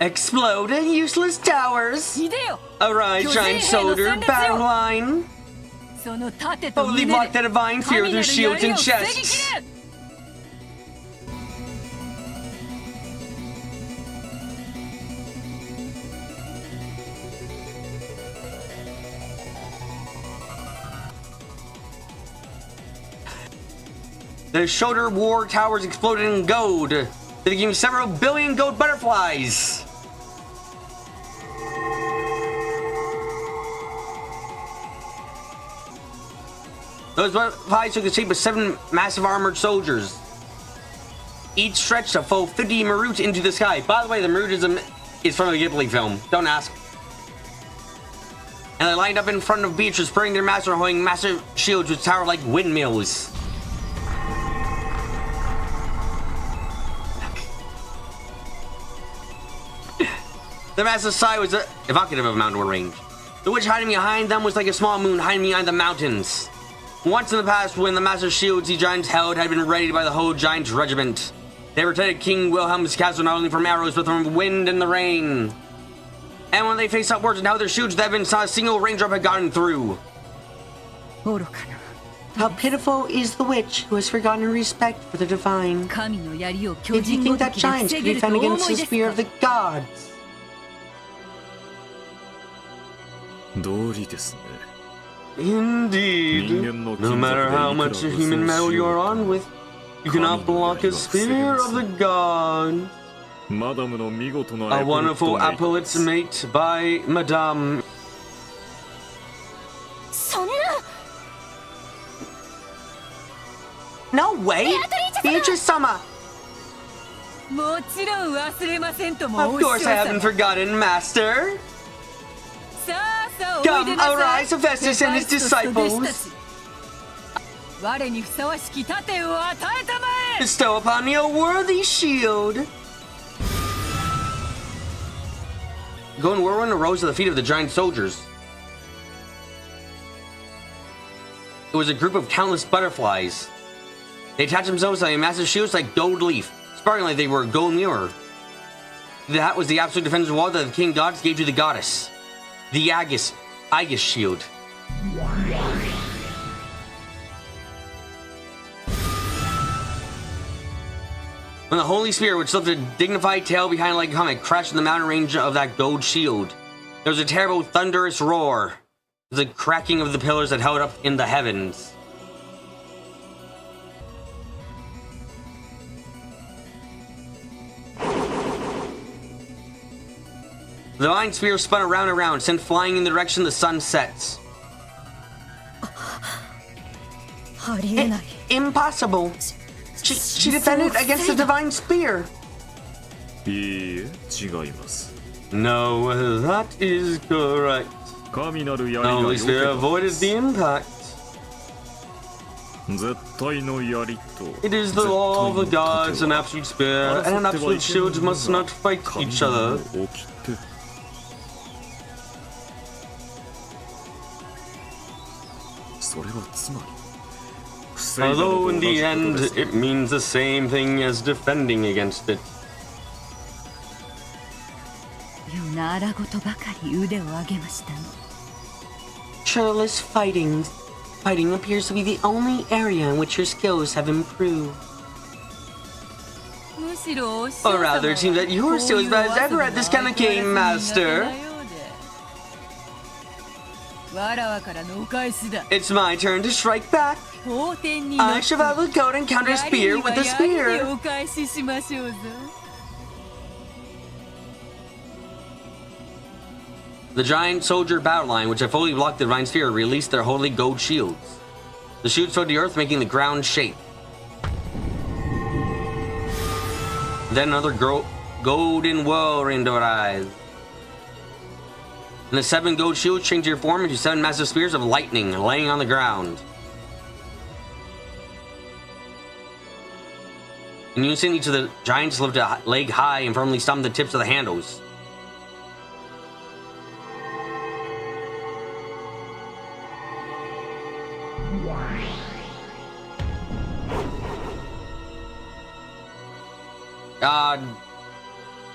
Exploding useless towers! Arise, giant soldier, battle line! Only block the divine fear with their shields and chests! The shoulder war towers exploded in gold. They became several billion gold butterflies. Those butterflies took the shape of 7 massive armored soldiers. Each stretched a full 50 Marut into the sky. By the way, the Marut is from a Ghibli film. Don't ask. And they lined up in front of Beatrice, praying their master, holding massive shields which tower like windmills. The massive sigh was evocative of mountain range. The witch hiding behind them was like a small moon hiding behind the mountains. Once in the past, when the massive shields the giants held had been readied by the whole giant regiment, they protected King Wilhelm's castle not only from arrows but from wind and the rain. And when they faced upwards and held their shields, that saw a single raindrop had gotten through. How pitiful is the witch who has forgotten respect for the divine. Did you think that giants could defend against the spear of the gods? Indeed. No matter how much human metal you are armed with, you cannot block a spear of the gods. A wonderful appellate's mate by Madame. No way! Beatrice-sama! Of course I haven't forgotten, Master! Come, arise, Hephaestus and his disciples! Bestow upon me a worthy shield! Golden whirlwind arose at the feet of the giant soldiers. It was a group of countless butterflies. They attached themselves to massive shields like gold leaf, sparkling like they were a gold mirror. That was the absolute defensive wall that the king gods gave to the goddess. The Aegis shield. When the holy spear, which lifted a dignified tail behind like a comet, crashed in the mountain range of that gold shield, there was a terrible thunderous roar, the cracking of the pillars that held up in the heavens. The divine spear spun around and around, sent flying in the direction the sun sets. Impossible! She defended against the divine spear! No, that is correct. The holy spear avoided the impact. It is the law of the gods, an absolute spear and an absolute shield must not fight each other. Although in the end, it means the same thing as defending against it. Churlish fighting. Fighting appears to be the only area in which your skills have improved. Or rather, it seems that you are still as bad as ever at this kind of game, Master. It's my turn to strike back. I shall have the goat and counter spear with the spear. The giant soldier battle line, which had fully blocked the divine sphere, released their holy gold shields. The shields swept the earth, making the ground shake. Then another golden whirlwind arrived. And the 7 gold shields changed their form into 7 massive spears of lightning laying on the ground. In unison, each of the giants lifted a leg high and firmly stomped the tips of the handles.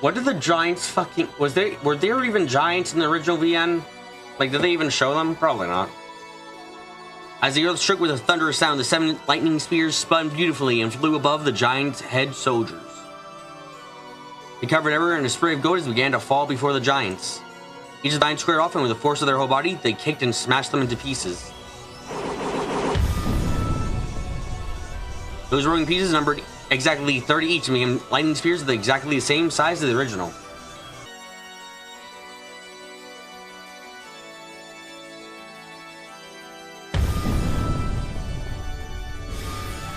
What did the giants fucking... were there even giants in the original VN? Like, did they even show them? Probably not. As the earth shook with a thunderous sound, the 7 lightning spears spun beautifully and flew above the giants' head soldiers. They covered everywhere, and a spray of gold began to fall before the giants. Each of the giants squared off, and with the force of their whole body, they kicked and smashed them into pieces. Those rolling pieces numbered exactly 30 each, and became lightning spears of exactly the same size as the original.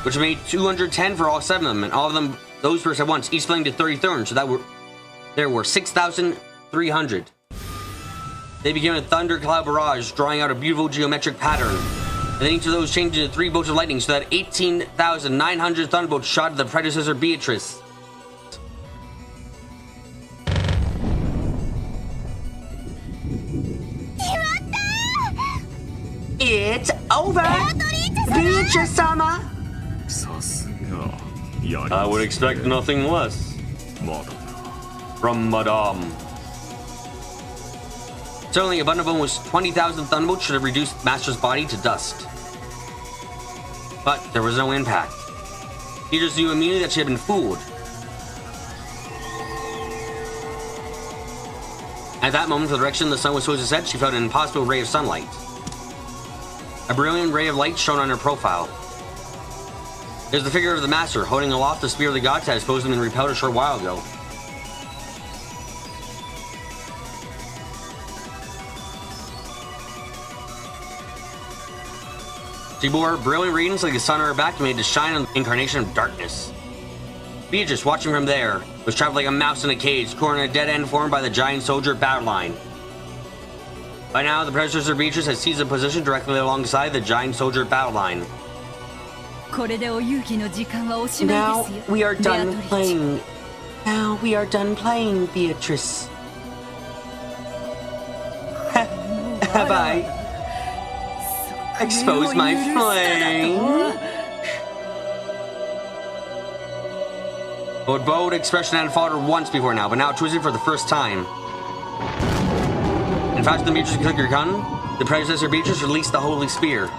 Which made 210 for all 7 of them, and all of them, those burst at once, each flaming to 30 thorns, so there were 6,300. They became a thundercloud barrage, drawing out a beautiful geometric pattern. And then each of those changed into 3 bolts of lightning, so that 18,900 thunderbolts shot at the predecessor Beatrice. It's over! Beatrice-sama! I would expect nothing less from Madame. Certainly, a bundle of almost 20,000 thunderbolts should have reduced Master's body to dust. But there was no impact. Beatrice knew immediately that she had been fooled. At that moment, the direction the sun was supposed to set, she felt an impossible ray of sunlight. A brilliant ray of light shone on her profile. It was the figure of the Master, holding aloft the spear of the gods that had supposed to have been repelled a short while ago. She bore brilliant radiance like the sun on her back and made to shine on the incarnation of darkness. Beatrice, watching from there, was trapped like a mouse in a cage, caught in a dead end formed by the giant soldier battle line. By now, the predecessor Beatrice had seized a position directly alongside the giant soldier battle line. Now we are done playing. Now we are done playing, Beatrice. Have I exposed my flame? The bold expression had faltered once before now, but now it twisted for the first time. In fact, the Beatrice took her gun, the predecessor Beatrice released the holy spear.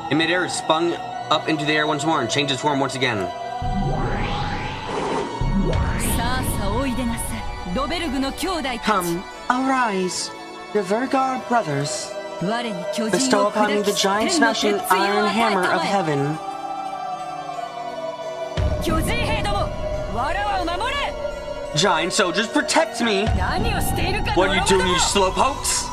In midair, it spun up into the air once more and changed its form once again. Come, arise, the Vergar brothers. Bestow upon me the giant smashing iron hammer of heaven. Giant soldiers, protect me! What are you doing, you slowpokes?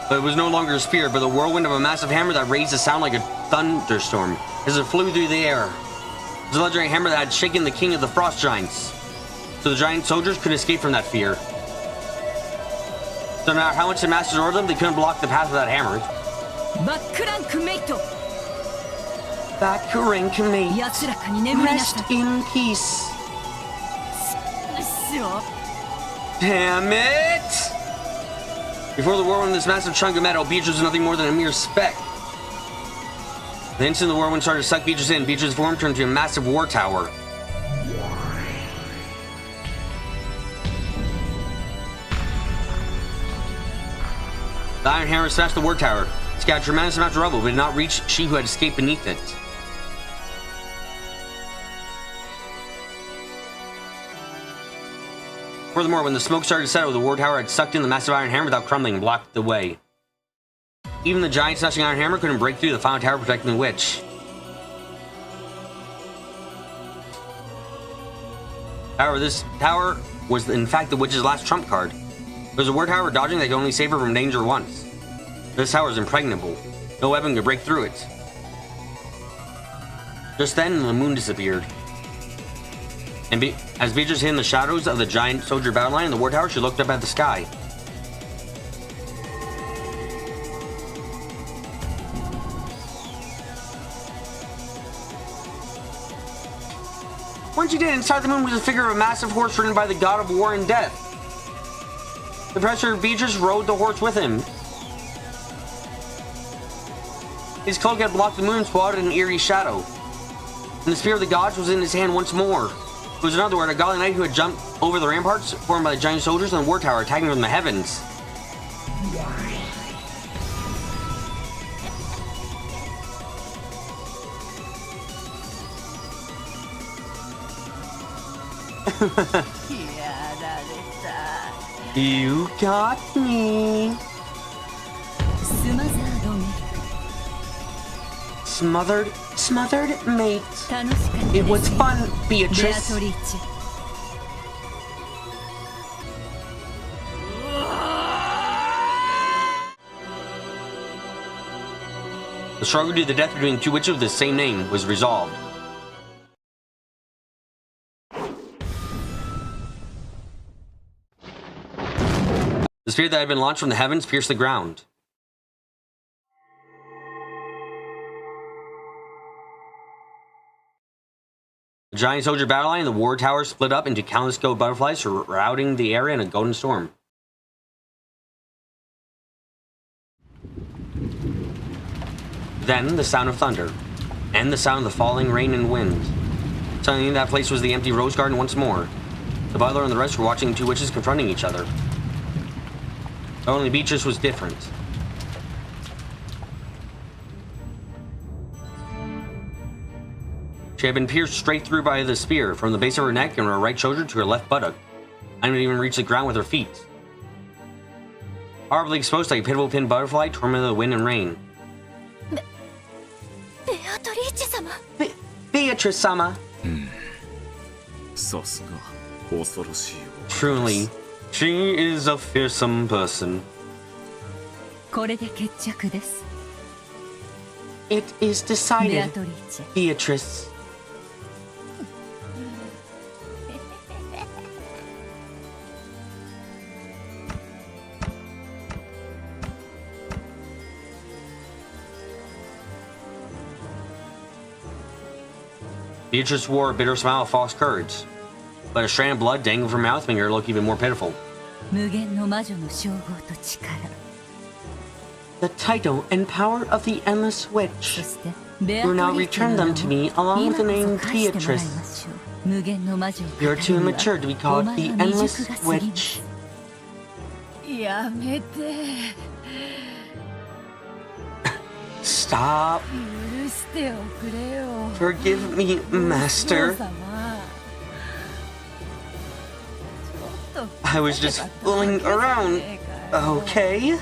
But it was no longer a spear, but the whirlwind of a massive hammer that raised a sound like a thunderstorm as it flew through the air. It was a legendary hammer that had shaken the king of the frost giants, so the giant soldiers couldn't escape from that fear. So no matter how much the masters ordered them, they couldn't block the path of that hammer. Bakurank mate, rest in peace. Damn it! Before the whirlwind, this massive chunk of metal, Beatrice was nothing more than a mere speck. The instant the whirlwind started to suck Beatrice in, Beatrice's form turned into a massive war tower. The iron hammer smashed the war tower, scattered a tremendous amount of rubble, but did not reach she who had escaped beneath it. Furthermore, when the smoke started to settle, the war tower had sucked in the massive iron hammer without crumbling and blocked the way. Even the giant smashing iron hammer couldn't break through the final tower protecting the witch. However, this tower was in fact the witch's last trump card. It was a war tower dodging that could only save her from danger once. This tower is impregnable. No weapon could break through it. Just then, the moon disappeared. And as Beatrice hid in the shadows of the giant soldier battle line in the war tower, she looked up at the sky. Once you did, inside the moon was a figure of a massive horse ridden by the god of war and death. The predecessor Beatrice rode the horse with him. His cloak had blocked the moon, swallowed in an eerie shadow. And the spear of the gods was in his hand once more. It was another word, a godly knight who had jumped over the ramparts formed by the giant soldiers and the war tower, attacking from the heavens. You got me. Smothered mate. It was fun, Beatrice. The struggle to the death between two witches with the same name was resolved. The spear that had been launched from the heavens pierced the ground. The giant soldier battle line and the war tower split up into countless gold butterflies, surrounding the area in a golden storm. Then the sound of thunder, and the sound of the falling rain and wind. Suddenly that place was the empty rose garden once more. The butler and the rest were watching the two witches confronting each other. Only Beatrice was different. She had been pierced straight through by the spear, from the base of her neck and her right shoulder to her left buttock. I didn't even reach the ground with her feet. Horribly exposed like a pitiful pinned butterfly, tormented by the wind and rain. Beatrice-sama. Truly, she is a fearsome person. It is decided, Beatrice. Beatrice wore a bitter smile of false courage, but a strand of blood dangled from her mouth, making her look even more pitiful. The title and power of the Endless Witch. You now return them to me along with the name Beatrice. You're too immature to be called the Endless Witch. Stop. Forgive me, Master. I was just fooling around, okay?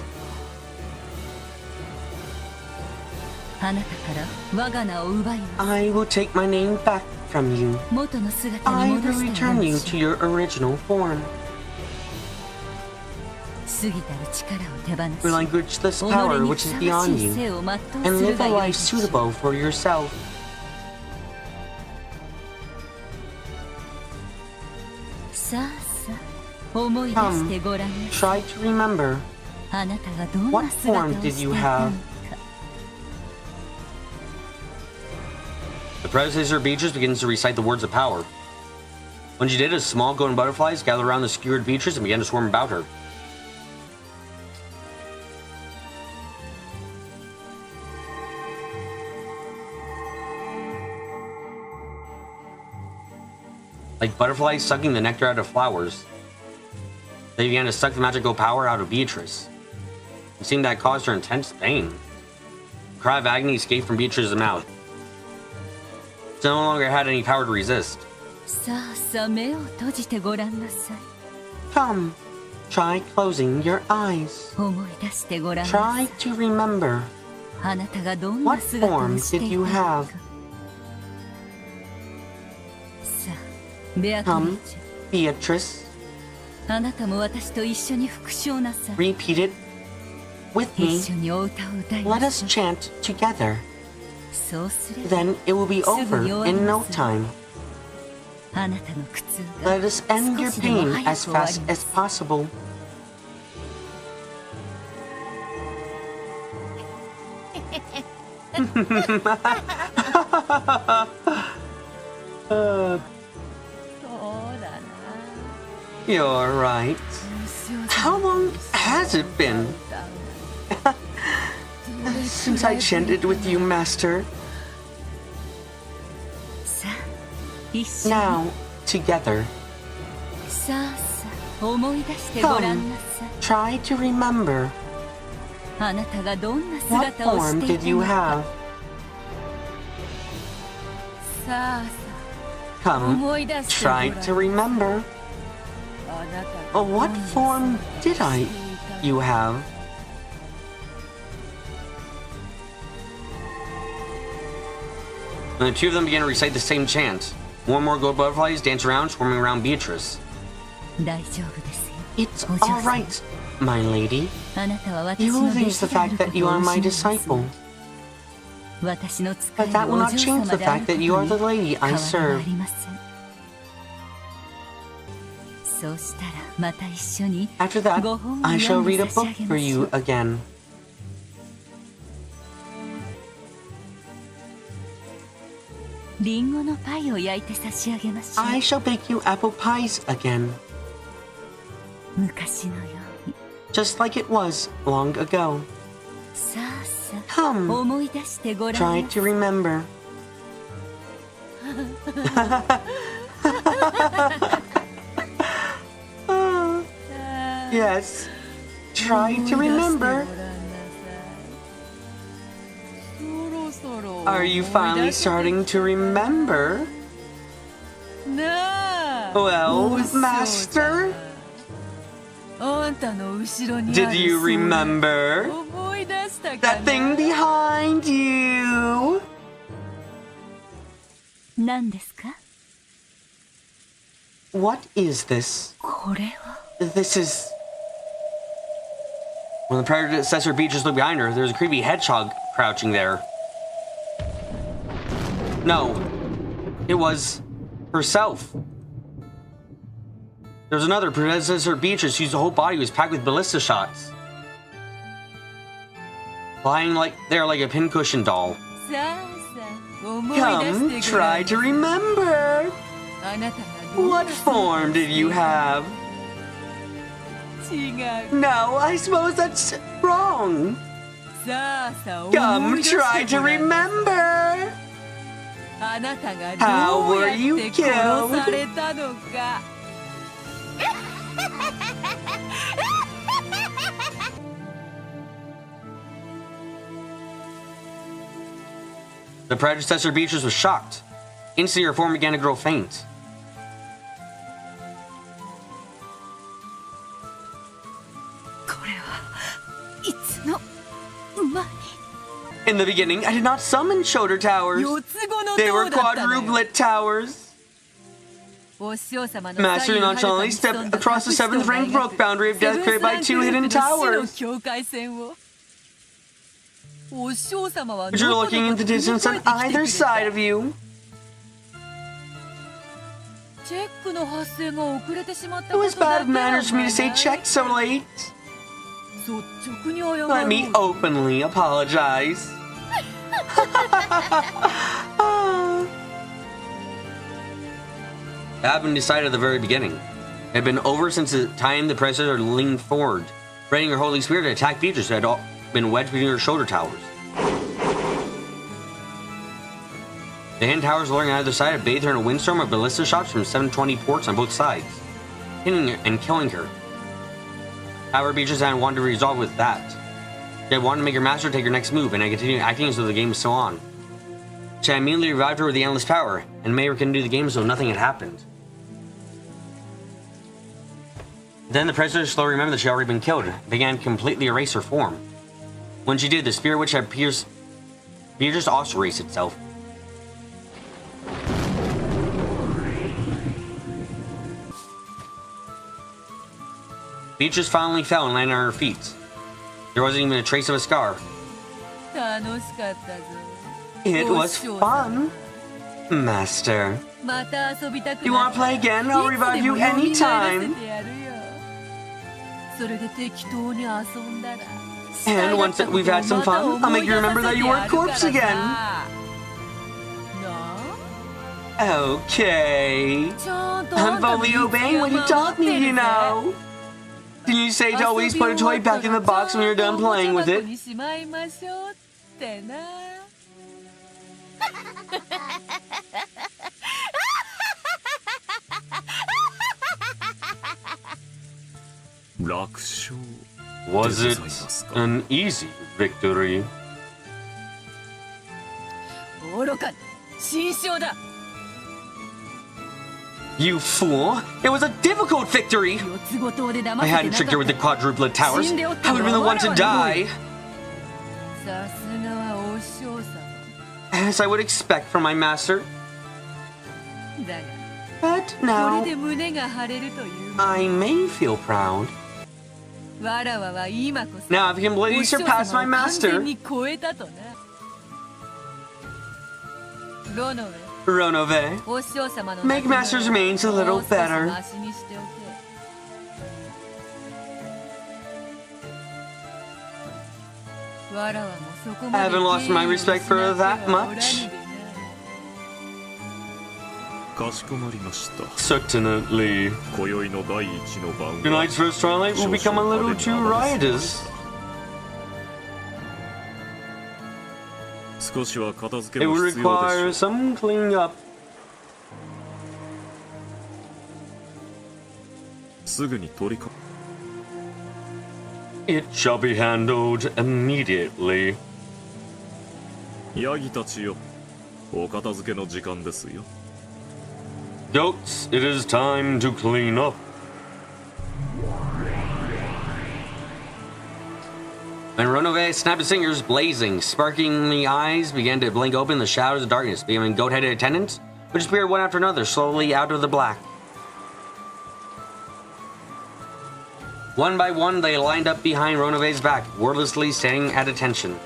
I will take my name back from you. I will return you to your original form. Relinquish this power which is beyond you, and live a life suitable for yourself. Come, try to remember. What form did you have? The predecessor Beatrice begins to recite the words of power. When she did, a small golden butterflies gathered around the skewered Beatrice and began to swarm about her. Like butterflies sucking the nectar out of flowers, they began to suck the magical power out of Beatrice. It seemed that caused her intense pain. A cry of agony escaped from Beatrice's mouth. She no longer had any power to resist. Come, try closing your eyes. Try to remember. What form did you have? Come, Beatrice. Repeat it with me. Let us chant together. Then it will be over in no time. Let us end your pain as fast as possible. You're right. How long has it been? since I chanted with you, Master. Now, together. Come, try to remember. What form did you have? Come, try to remember. What form did you have? And the two of them began to recite the same chant. More and more gold butterflies dance around, swarming around Beatrice. It's all right, my lady. You will lose the fact that you are my disciple. But that will not change the fact that you are the lady I serve. After that, I shall read a book for you again. I shall bake you apple pies again. Just like it was long ago. Come, try to remember. Yes, try to remember. Are you finally starting to remember? Well, Master? Did you remember? That thing behind you? What is this? This is... When the predecessor Beatrice looked behind her, there was a creepy hedgehog crouching there. No, it was herself. There was another predecessor Beatrice whose whole body was packed with ballista shots. Lying there like a pincushion doll. Come, try to remember. What form did you have? No, I suppose that's wrong. Come, try to remember. How were you killed? The predecessor Beatrice was shocked. Instantly her form began to grow faint. In the beginning, I did not summon shoulder towers. They were quadruplet towers. Master nonchalantly stepped across the 7th rank broke boundary of death created by 2 hidden towers. You're looking into the distance on either side of you. It was bad manners for me to say check so late. Let me openly apologize. That had been decided at the very beginning. It had been over since the time the predecessor leaned forward, readying her holy spear to attack Beatrice who had been wedged between her shoulder towers. The hidden towers luring on either side had bathed her in a windstorm of ballista shots from 720 ports on both sides, hitting her and killing her. However, Beatrice hadn't wanted to resolve with that. She had wanted to make her master take her next move, and had continued acting as though the game was still on. She had immediately revived her with the endless power, and made her continue the game as though nothing had happened. Then the predecessor slowly remembered that she had already been killed, and began to completely erase her form. When she did, the spear which had pierced Beatrice also erased itself. Beatrice finally fell and landed on her feet. There wasn't even a trace of a scar. It was fun, Master. You want to play again? I'll revive you anytime. And once that we've had some fun, I'll make you remember that you were a corpse again. Okay. I'm fully obeying what you taught me, you know. Did you say to always put a toy back in the box when you're done playing with it? てな。楽勝。Was it an easy victory? 愚か、新章だ。 You fool! It was a difficult victory! I hadn't tricked her with the quadruplet towers. I would have been the one to die. As I would expect from my master. But now, I may feel proud. Now I've completely surpassed my master. Ronove, make master's remains a little better. I haven't lost my respect for her that much. Certainly. Tonight's first twilight will become a little too riotous. It will require some cleaning up. It shall be handled immediately. Goats, it is time to clean up. And Ronove snapped his fingers, blazing, sparkling eyes began to blink open in the shadows of darkness, becoming goat-headed attendants, which appeared one after another, slowly out of the black. One by one, they lined up behind Ronove's back, wordlessly standing at attention.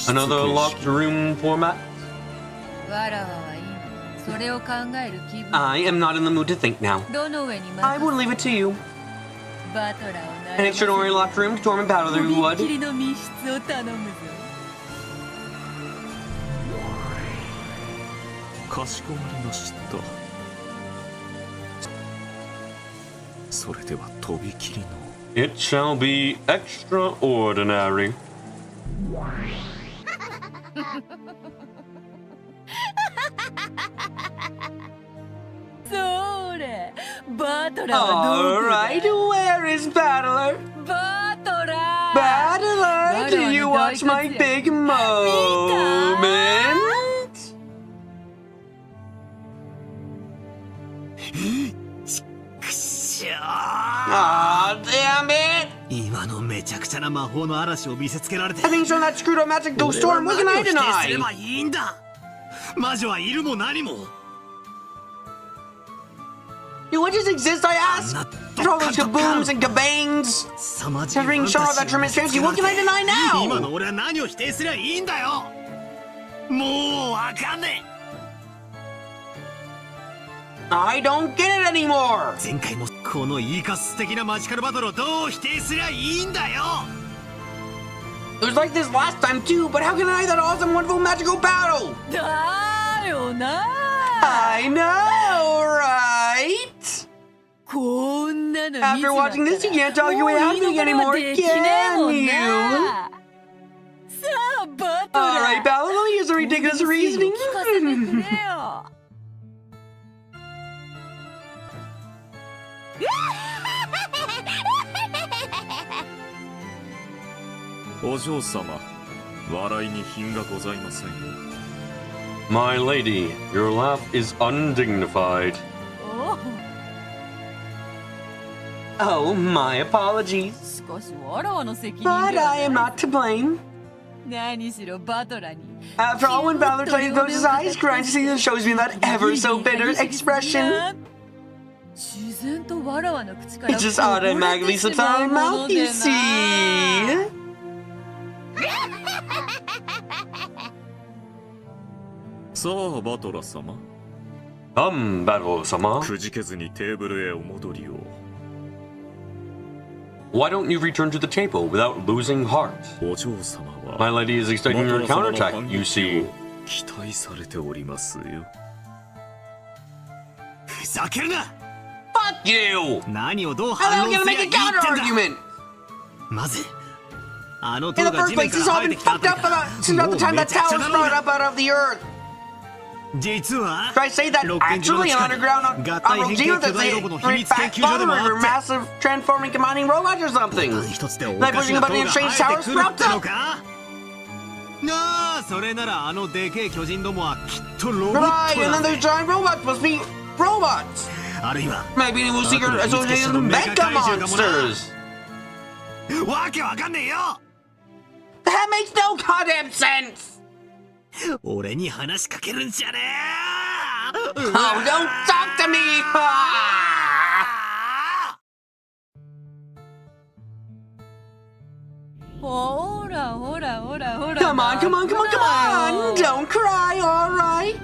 Another locked room format? I am not in the mood to think now. I will leave it to you. An extraordinary locked room to torment battle you would. It shall be extraordinary. Alright, where is Battler? Battler, do you watch my big moment? Aw, damn it! Having shown that screwed up magic ghost storm, what can I deny? Do witches exist, I ask? After all those kabooms and kabangs? After being shown all that tremendous fantasy, what can I deny now? I don't get it anymore! It was like this last time too, but how can I that awesome, wonderful, magical battle? I know, right? After watching this, you can't talk your way out of me anymore, can you? Alright, Bella, let me use some ridiculous reasoning. My lady, your laugh is undignified. Oh, my apologies. But I am not to blame. After all, when Battler tries to close his eyes, grind to see that shows me that ever so bitter expression. It just automatically slips out of my mouth, you see. Battle-sama. Why don't you return to the table without losing heart? My lady is expecting your counterattack, you see. 避けるな。 Fuck you! 何をどう How 反 are we 論 gonna すりゃい make い a ってん counter だ。 argument? まずあの In 塔 the が first 地面 place, か this ら all 生え been てきたん fucked だ up から since about the time that tower sprung up out of the earth. 実は Try to say that ロッケン島の actually 地下 underground に合 on 体変 Rogeo 形 that's 巨大ロボの秘 a 密研 fat 究所でも father あ or って massive transforming combining robots or something. 一つでお Like かし pushing な a 塔 button が and strange 生え tower てくるっ sprouts ての up. か。なあ、それならあのでけえ巨人どもはきっとロボッ Right, ト and だ then ぜ those。giant robots must be robots. あるいは Maybe it was secret associated with mecha monsters. わけわかんねえよ。 That makes no goddamn sense. 俺に話しかけるんじゃねえ。 Oh, don't talk to me. Ah! ほらほらほらほら Come on, come on, come on, come on. Don't cry, all right?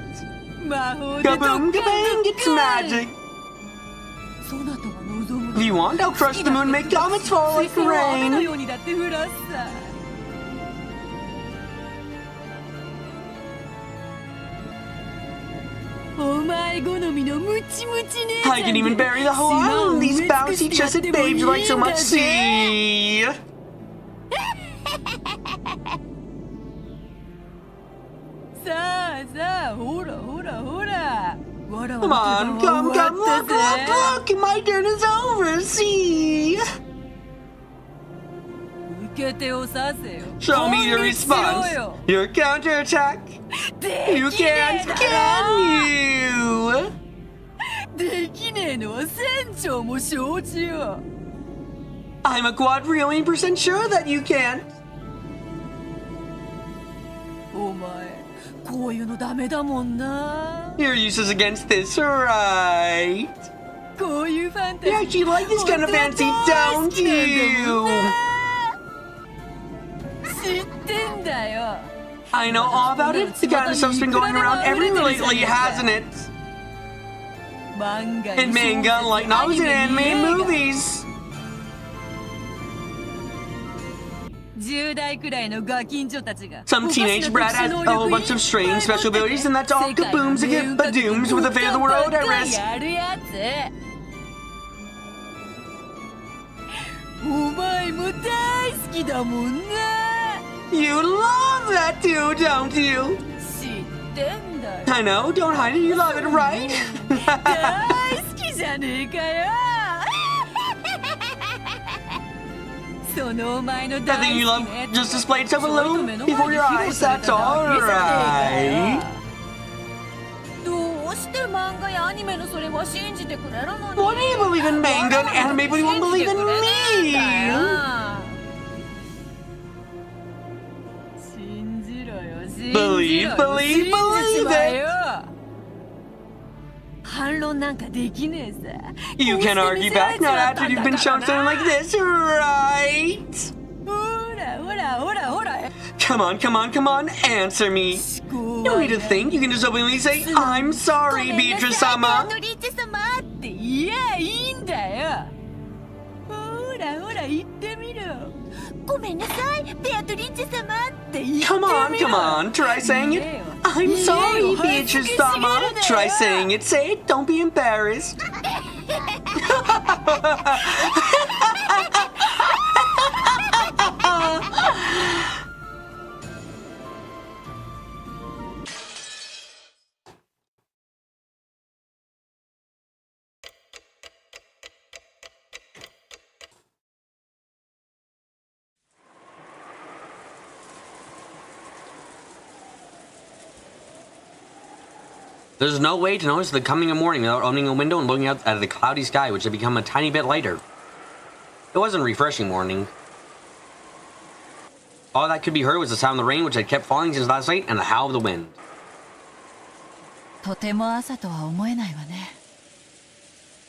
魔法で Kaboom, kabang, it's magic. そなたが望む If you want, I'll crush the moon, make comets fall like 水星を雨の rain. ようにだって降らすさ。お前好みのムチムチ姉ちゃん I can even bury the whole island. These bouncy chested babes like so much sea. さあさあほらほらほら。わらわ Come の on, 出番 come, は come, 終わ look, ったぜ。 look, look. My turn is over. See? 受け手をさせよ。 Show me your 攻撃しろ response. よ。 Your counterattack. で You きね can't, えだろ can you? できねえのは船長も承知よ。 I'm a quadrillion % sure that you can't. お前こういうのダメだもんな。 You're useless against this, right? こういうファンタジ You ー actually like this kind of fancy, don't you? 知ってんだよ。 I know all about it. The kind of stuff's been going around everywhere lately, hasn't it? 漫画 In manga, light novels, and anime movies. 10代くらいのガキンチョたちが Some teenage brat has a whole bunch of strange special abilities, and that's all kabooms and get badooms with the fate of the world at risk. やるやつ。お前も大好きだもんな。 You love that too, don't you? 知ってんだよ。 I know, don't hide it, you love it, right? 大好きじゃねえかよ。そのお前の I 大 think you 好 love きなやつ just displayed itself ちょいと alone 目の前 before で your 披露 eyes, され that's ただけじゃね alright. えかよ。どうして漫画やアニメのそれは信じてくれるのに。 Why do you believe in manga and anime but you won't believe in me? 信じろよ、信じろ Believe, よ。 believe, 信じち believe まえ it. よ。反論なんかできねえさ。 You こうして can't argue 見せられ back ちま not った after ん you've だ been か shown ら something な。 like this, right? ほらほらほらほら。 Come on, come on, come on, answer me. 思 No 考は need to think, you can just openly say, I'm sorry, ごめんなさい Beatrice-sama. ベアトリーチェ様って言えばいいんだよ。ほらほら言ってみろ。ごめんなさいベアトリーチェ様って言ってみろ。 Come on, come on, try saying it. I'm sorry, Beatrice-sama. Try saying it, say it, don't be embarrassed. There's no way to notice the coming of morning without opening a window and looking out at the cloudy sky, which had become a tiny bit lighter. It wasn't a refreshing morning. All that could be heard was the sound of the rain, which had kept falling since last night, and the howl of the wind. とても朝とは思えないわね。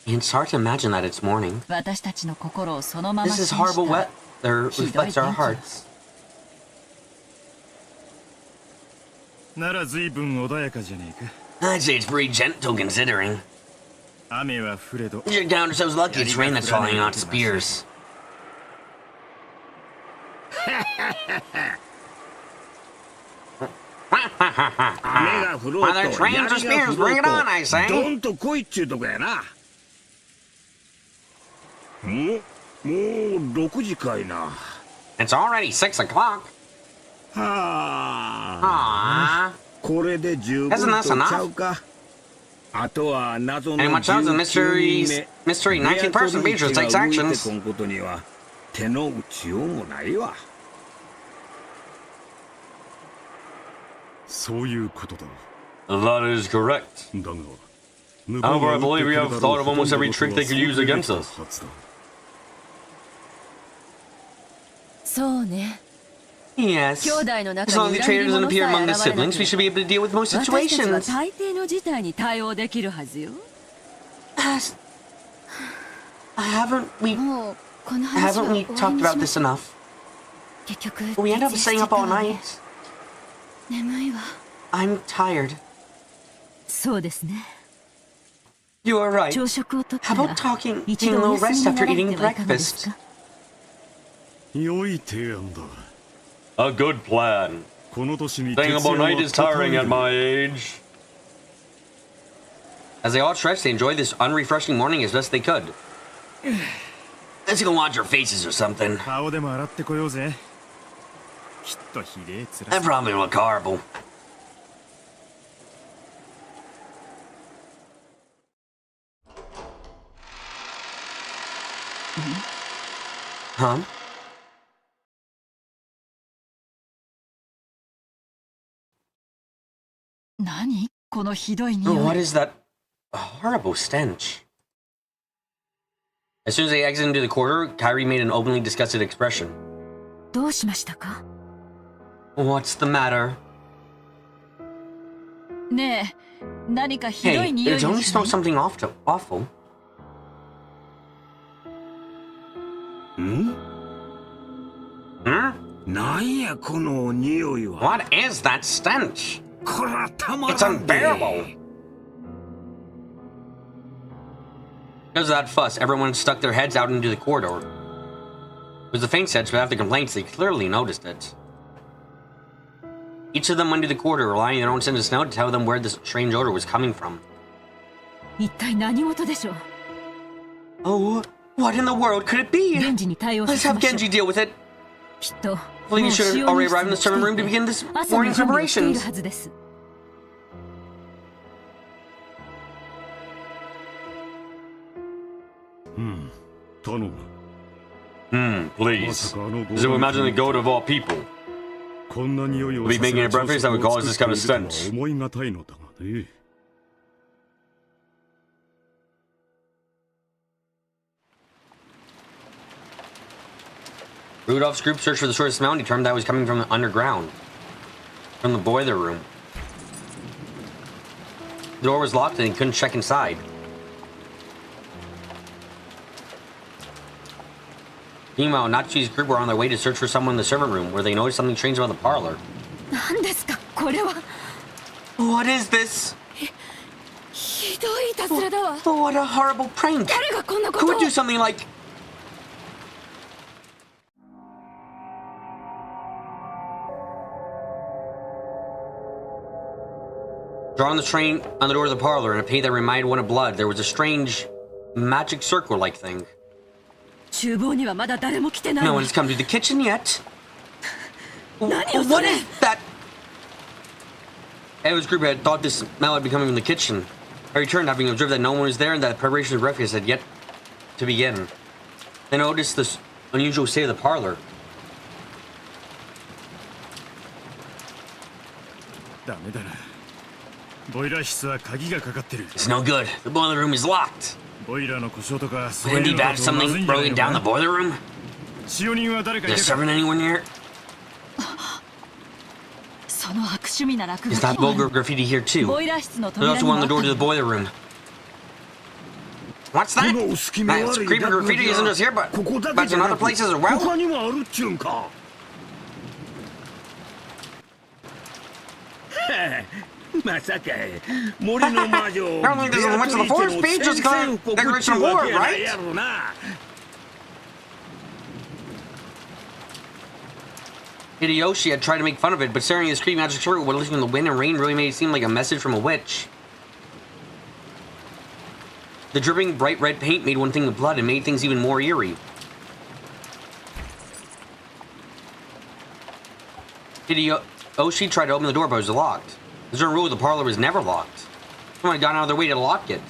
It's hard to imagine that it's morning. 私たちの心をそのまま This is 信 horrible じた weather reflects our hearts. なら随分穏やかじゃねえか。 I'd say it's pretty gentle considering. 雨は降れど Your counter's lucky it's rain that's falling on spears. Mother trains or spears, bring it on, I say. どんと来いっちゅうとこやな。もう6時かいな。It's already 6 o'clock. はあ。これで十分とちゃうか。あとは謎の And much else, the mystery 19th person feature takes actions. こんことには手の打ちようもないわ。そういうことだ。 That is correct. だが、 However, I believe we have thought of almost every trick they could use against us. そうね。 Yes. 兄弟の As 中 long as に the 裏切 traitor り doesn't 者 appear さえ among the 現れな siblings, we should be able to deal with most 私たちは situations. 大抵の事態に対応できるはずよ。Haven't we もうこの話は haven't we 終わり talked にし about ま this しょう。 enough? 結局 We end up 徹夜しち staying ゃっ up た all わね。 night. 眠いわ。 I'm tired. そうですね。 You are right. 朝食をとった How ら about talking, 一 taking a 度お little 休み rest に after なられ eating てはいかがです breakfast? か。良い提案だ。 A good plan. この年に Staying up all night is tiring at my age. As they all stretched, they enjoyed this unrefreshing morning as best they could. Let's go watch our faces or something. 顔でも洗ってこようぜ。きっとひでえつら That probably look horrible. Huh? 何このひどい Oh, 匂 what い。 is that horrible stench? As soon as they exited into the corridor, Kyrie made an openly disgusted expression. どうしましたか。 What's the matter? ねえ、何かひど Hey, い匂い it が only しない smells something awful. ん Hmm? なんやこの匂いは。 What is that stench? こらたま It's らんで。 unbearable. Because of that fuss, everyone stuck their heads out into the corridor. It was a faint sense, but after complaints, they clearly noticed it. Each of them went to the corridor, relying on their own sense of smell to tell them where this strange odor was coming from. 一体何事でしょう。 Oh, what in the world could it be? 現時に対応 Let's させ have ましょう。 Genji deal with it. きっと I believe も you う should 使 have 用 already 日 arrived in the 数 servant を room to してい begin て this 朝の morning's 準備をしている preparations. はずです。 頼む。 Please. まさかあの So imagine the goat of all people. こんな匂いを We'll be making a breakfast that would cause this kind of させる stench. 思いがたいのだがね。 Rudolph's group searched for the source of smell and determined that it was coming from the underground. From the boiler room. The door was locked and he couldn't check inside. Meanwhile, Nachi's group were on their way to search for someone in the servant room, where they noticed something strange about the parlor. 何ですかこれは。 What is this? ひどいいたずらだわ。 Oh, what a horrible prank! 誰がこんなこ Who と would を。 do something like... Drawing the train on the door of the parlor in a paint that reminded one of blood, there was a strange magic circle-like thing. 厨房にはまだ誰も来てない No わ。 one has come to the kitchen yet. 何よそ What れ。 is that? Eva's group had thought this smell had been coming from the kitchen. I returned, having observed that no one was there and that preparation of breakfast had yet to begin. They noticed this unusual state of the parlor. ダメだな。ボイラー室は鍵がかかってる。 It's no good. The boiler room is locked. ボイラーの故障とかそう Would い it う be の bad だ if とまずい something んじゃない broken の down the か。 boiler room? 使用人は誰かい Is る there か。 servant anyone near? その悪趣味な落書 Is き that もあ vulgar る。 graffiti here too? ボイラー室の There's 扉 also にも one あ on っ the た door to the の。 boiler room. What's that? この薄気味 It's 悪い creepy 落書 graffiti き isn't は just here, but ここだ but けじ in ゃ other なく places as well. 他にもあるっちゅうんか。まさか森の魔女 Apparently there's a witch of the forest page just got decoration of war, right? やろな。Hideyoshi had tried to make fun of it, but staring at his creepy magic circle while listening to the wind and rain really made it seem like a message from a witch. The dripping bright red paint made one thing with blood and made things even more eerie. Hideyoshi tried to open the door, but it was locked. There's no rule the parlor was never locked. Someone had gone out of their way to lock it.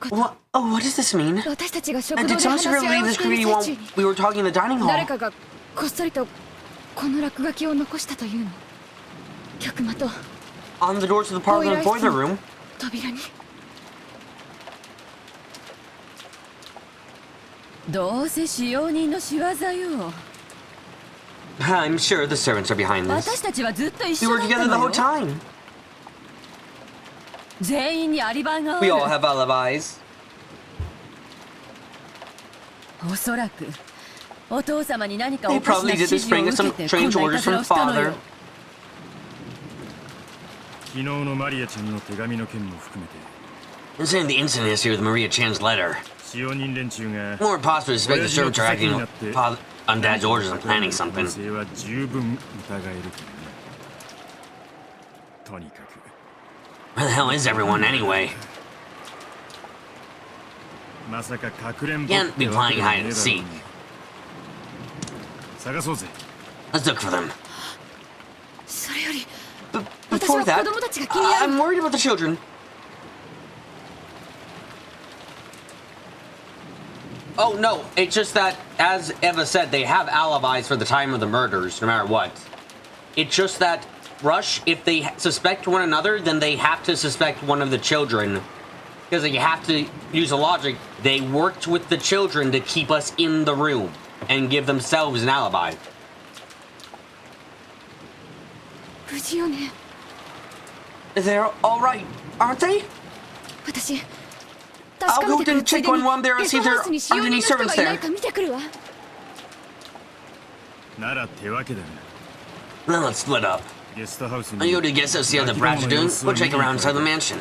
What? Oh, what does this mean? Did someone secretly leave this graffiti while we were talking in the dining hall? On the doors of the parlor and boiler room? I'm sure the servants are behind this. We were together the whole time. We all have alibis. They probably did this bring us some strange orders from father. Considering the incident history with Maria Chan's letter, more possibly suspect the servants are acting on Dad's orders and planning something. Where the hell is everyone anyway? Can't be playing hide and seek. Let's look for them. But before that, I'm worried about the children. Oh no, it's just that, as Eva said, they have alibis for the time of the murders, no matter what. It's just that, Rush, if they suspect one another, then they have to suspect one of the children. Because they have to use the logic, they worked with the children to keep us in the room and give themselves an alibi. They're alright, aren't they? I'll go to check on one there and see if there aren't any servants there. Then let's split up. I go to the guest house, see how the brats are doing. We'll check around inside the mansion.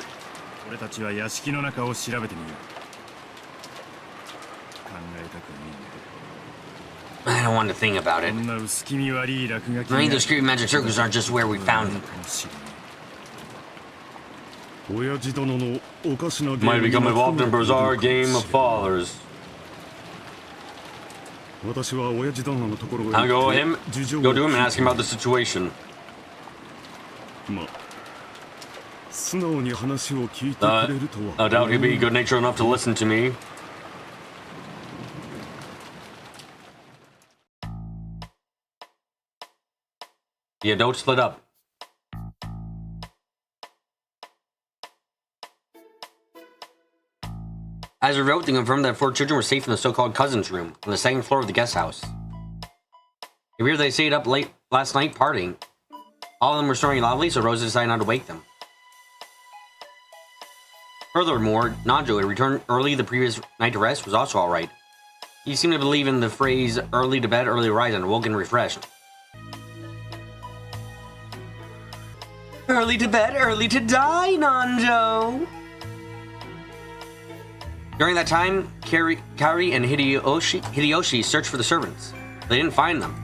I don't want to think about it. I mean, those creepy magic circles aren't just where we found them. Might become involved in a bizarre game of fathers. I'll go to him and ask him about the situation. I doubt he'll be good-natured enough to listen to me. The adults split up. As a result, they confirmed that 4 children were safe in the so-called cousin's room on the 2nd floor of the guest house. It appears they stayed up late last night partying. All of them were snoring loudly, so Rosa decided not to wake them. Furthermore, Nanjo, who had returned early the previous night to rest, was also alright. He seemed to believe in the phrase, early to bed, early to rise, and awoke and refreshed. Early to bed, early to die, Nanjo! During that time, Kari and Hideyoshi searched for the servants. They didn't find them.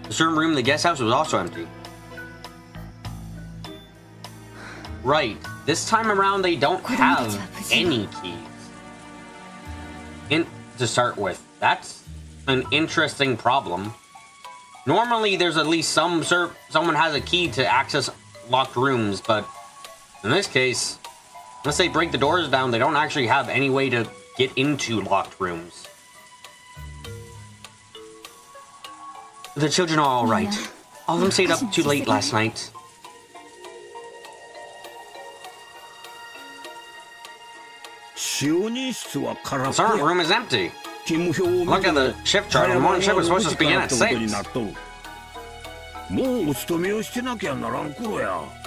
The servant room in the guest house was also empty. Right, this time around they don't have any keys. To start with, that's an interesting problem. Normally there's at least someone has a key to access locked rooms, but in this case, unless they break the doors down, they don't actually have any way to get into locked rooms. The children are alright. All of them stayed up too late last night. The servant room is empty. Look at the shift chart. The morning shift was supposed to begin at 6.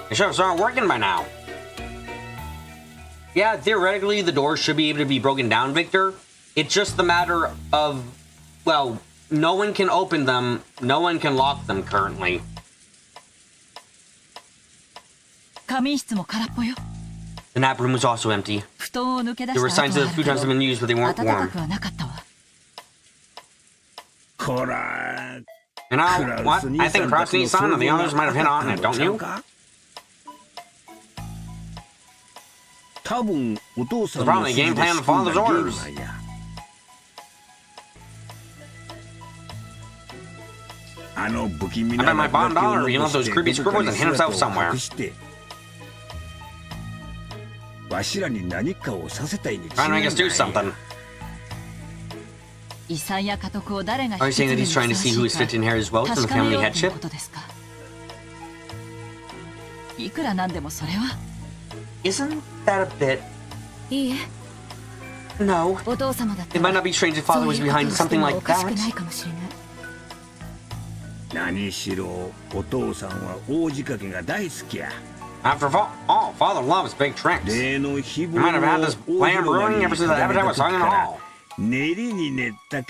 The shifts aren't working by now. Yeah, theoretically, the doors should be able to be broken down, Victor. It's just the matter of, well, no one can open them, no one can lock them currently. The nap room was also empty. There were signs that the futons had been used, but they weren't warm. You know what? I think Krasny-san and the others might have hit on it, don't you? It's probably a game plan to follow those orders. I bet my bond dollar he left those creepy scribbles and hid himself somewhere. Trying to make us do something. Are you saying that he's trying to see who is fit to inherit his wealth and the family headship? Isn't that a bit... No. It might not be strange if father was behind something like that. After all, father loves big tricks. He might have had this plan brewing ever since the avatar was hung in the hall. In that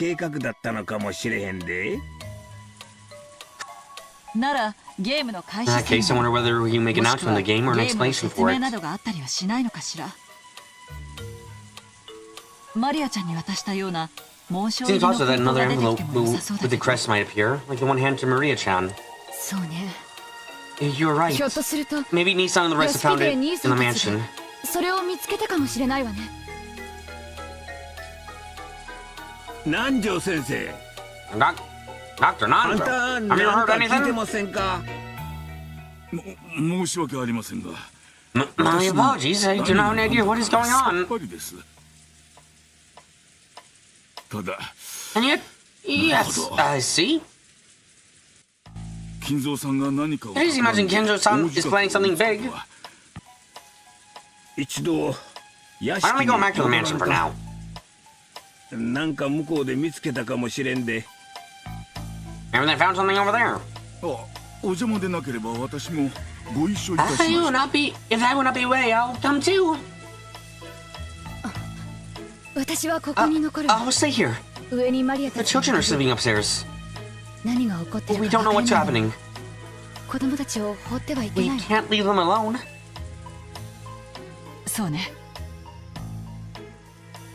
case, I wonder whether you make an announcement in the game or an explanation for it. Seems also that another envelope with the crest might appear, like the one handed to Maria-chan. You're right. Maybe Nissan and the rest have found it in the mansion. Dr. Nanjo, have you heard anything? My apologies, I do not have any idea what is going on. And yet, yes, I see. I just imagine Kenzo-san is planning something big. Why don't we go back to the mansion for now? Maybe they found something over there. If that would not be way, I'll come too. I'll stay here. The children are sleeping upstairs. We don't know what's happening. We can't leave them alone.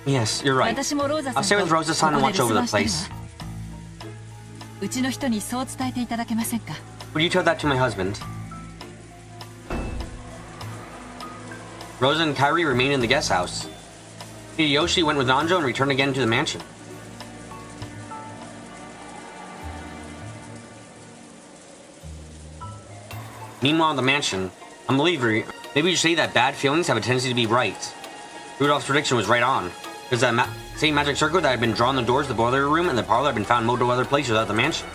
Yes, you're right. I'll stay with Rosa-san and watch over the place. Would you tell that to my husband? Rosa and Kairi remain in the guest house. Hideyoshi went with Nanjo and returned again to the mansion. Meanwhile, in the mansion, maybe you should say that bad feelings have a tendency to be right. Rudolph's prediction was right on. Because that same magic circle that had been drawn on the doors of the boiler room and the parlor had been found multiple other places without the mansion.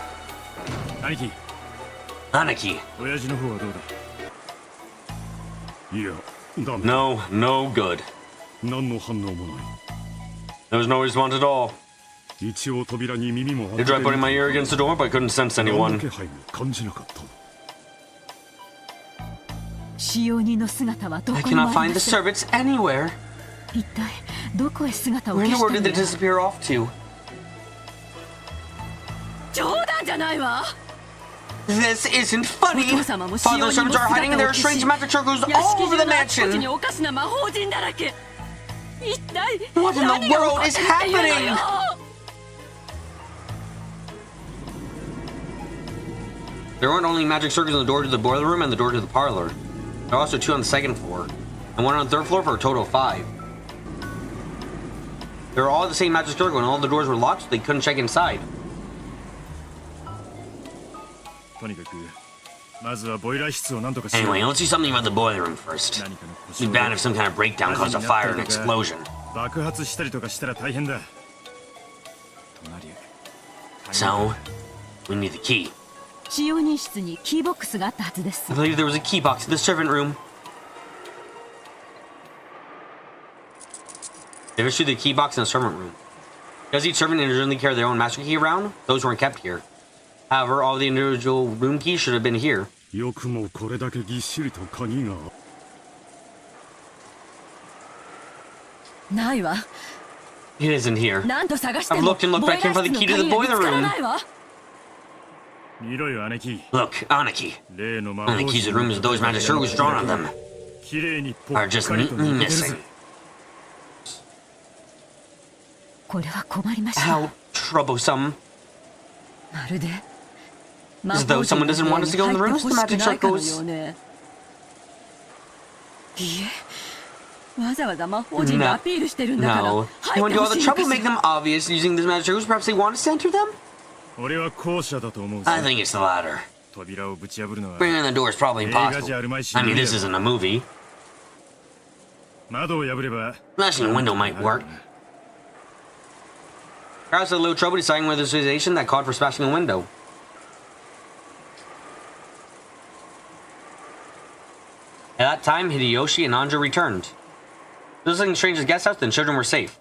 Aniki. No good. There was no response at all. I tried putting my ear against the door, but I couldn't sense anyone. I cannot find the servants anywhere. Where in the world did they disappear off to? This isn't funny! Father's servants are hiding in their strange magic circles all over the mansion! What in the world is happening? There weren't only magic circles on the door to the boiler room and the door to the parlor. There are also 2 on the 2nd floor, and 1 on the 3rd floor for a total of 5. They were all the same magic circle and all the doors were locked, so they couldn't check inside. Anyway, let's do something about the boiler room first. It'd be bad if some kind of breakdown caused a fire and explosion. So, we need the key. I believe there was a key box in the servant room. They've issued the key box in the servant room. Does each servant individually carry their own master key around? Those weren't kept here. However, all the individual room keys should have been here. It isn't here. I've looked and looked, but I can't find the key to the boiler room. Look, Aniki. Only keys to the rooms with those magic circles drawn on them are just neatly missing. How troublesome. As though someone doesn't want us to go in the rooms with the magic circles. No. You went to all the trouble to make them obvious using these magic circles. Perhaps they want us to enter them? I think it's the latter. Bringing the door is probably impossible. I mean, this isn't a movie. Smashing a window might work. Kraus had a little trouble deciding whether this was a situation that called for smashing a window. At that time, Hideyoshi and Anjo returned. Visiting the stranger's guest house, the children were safe.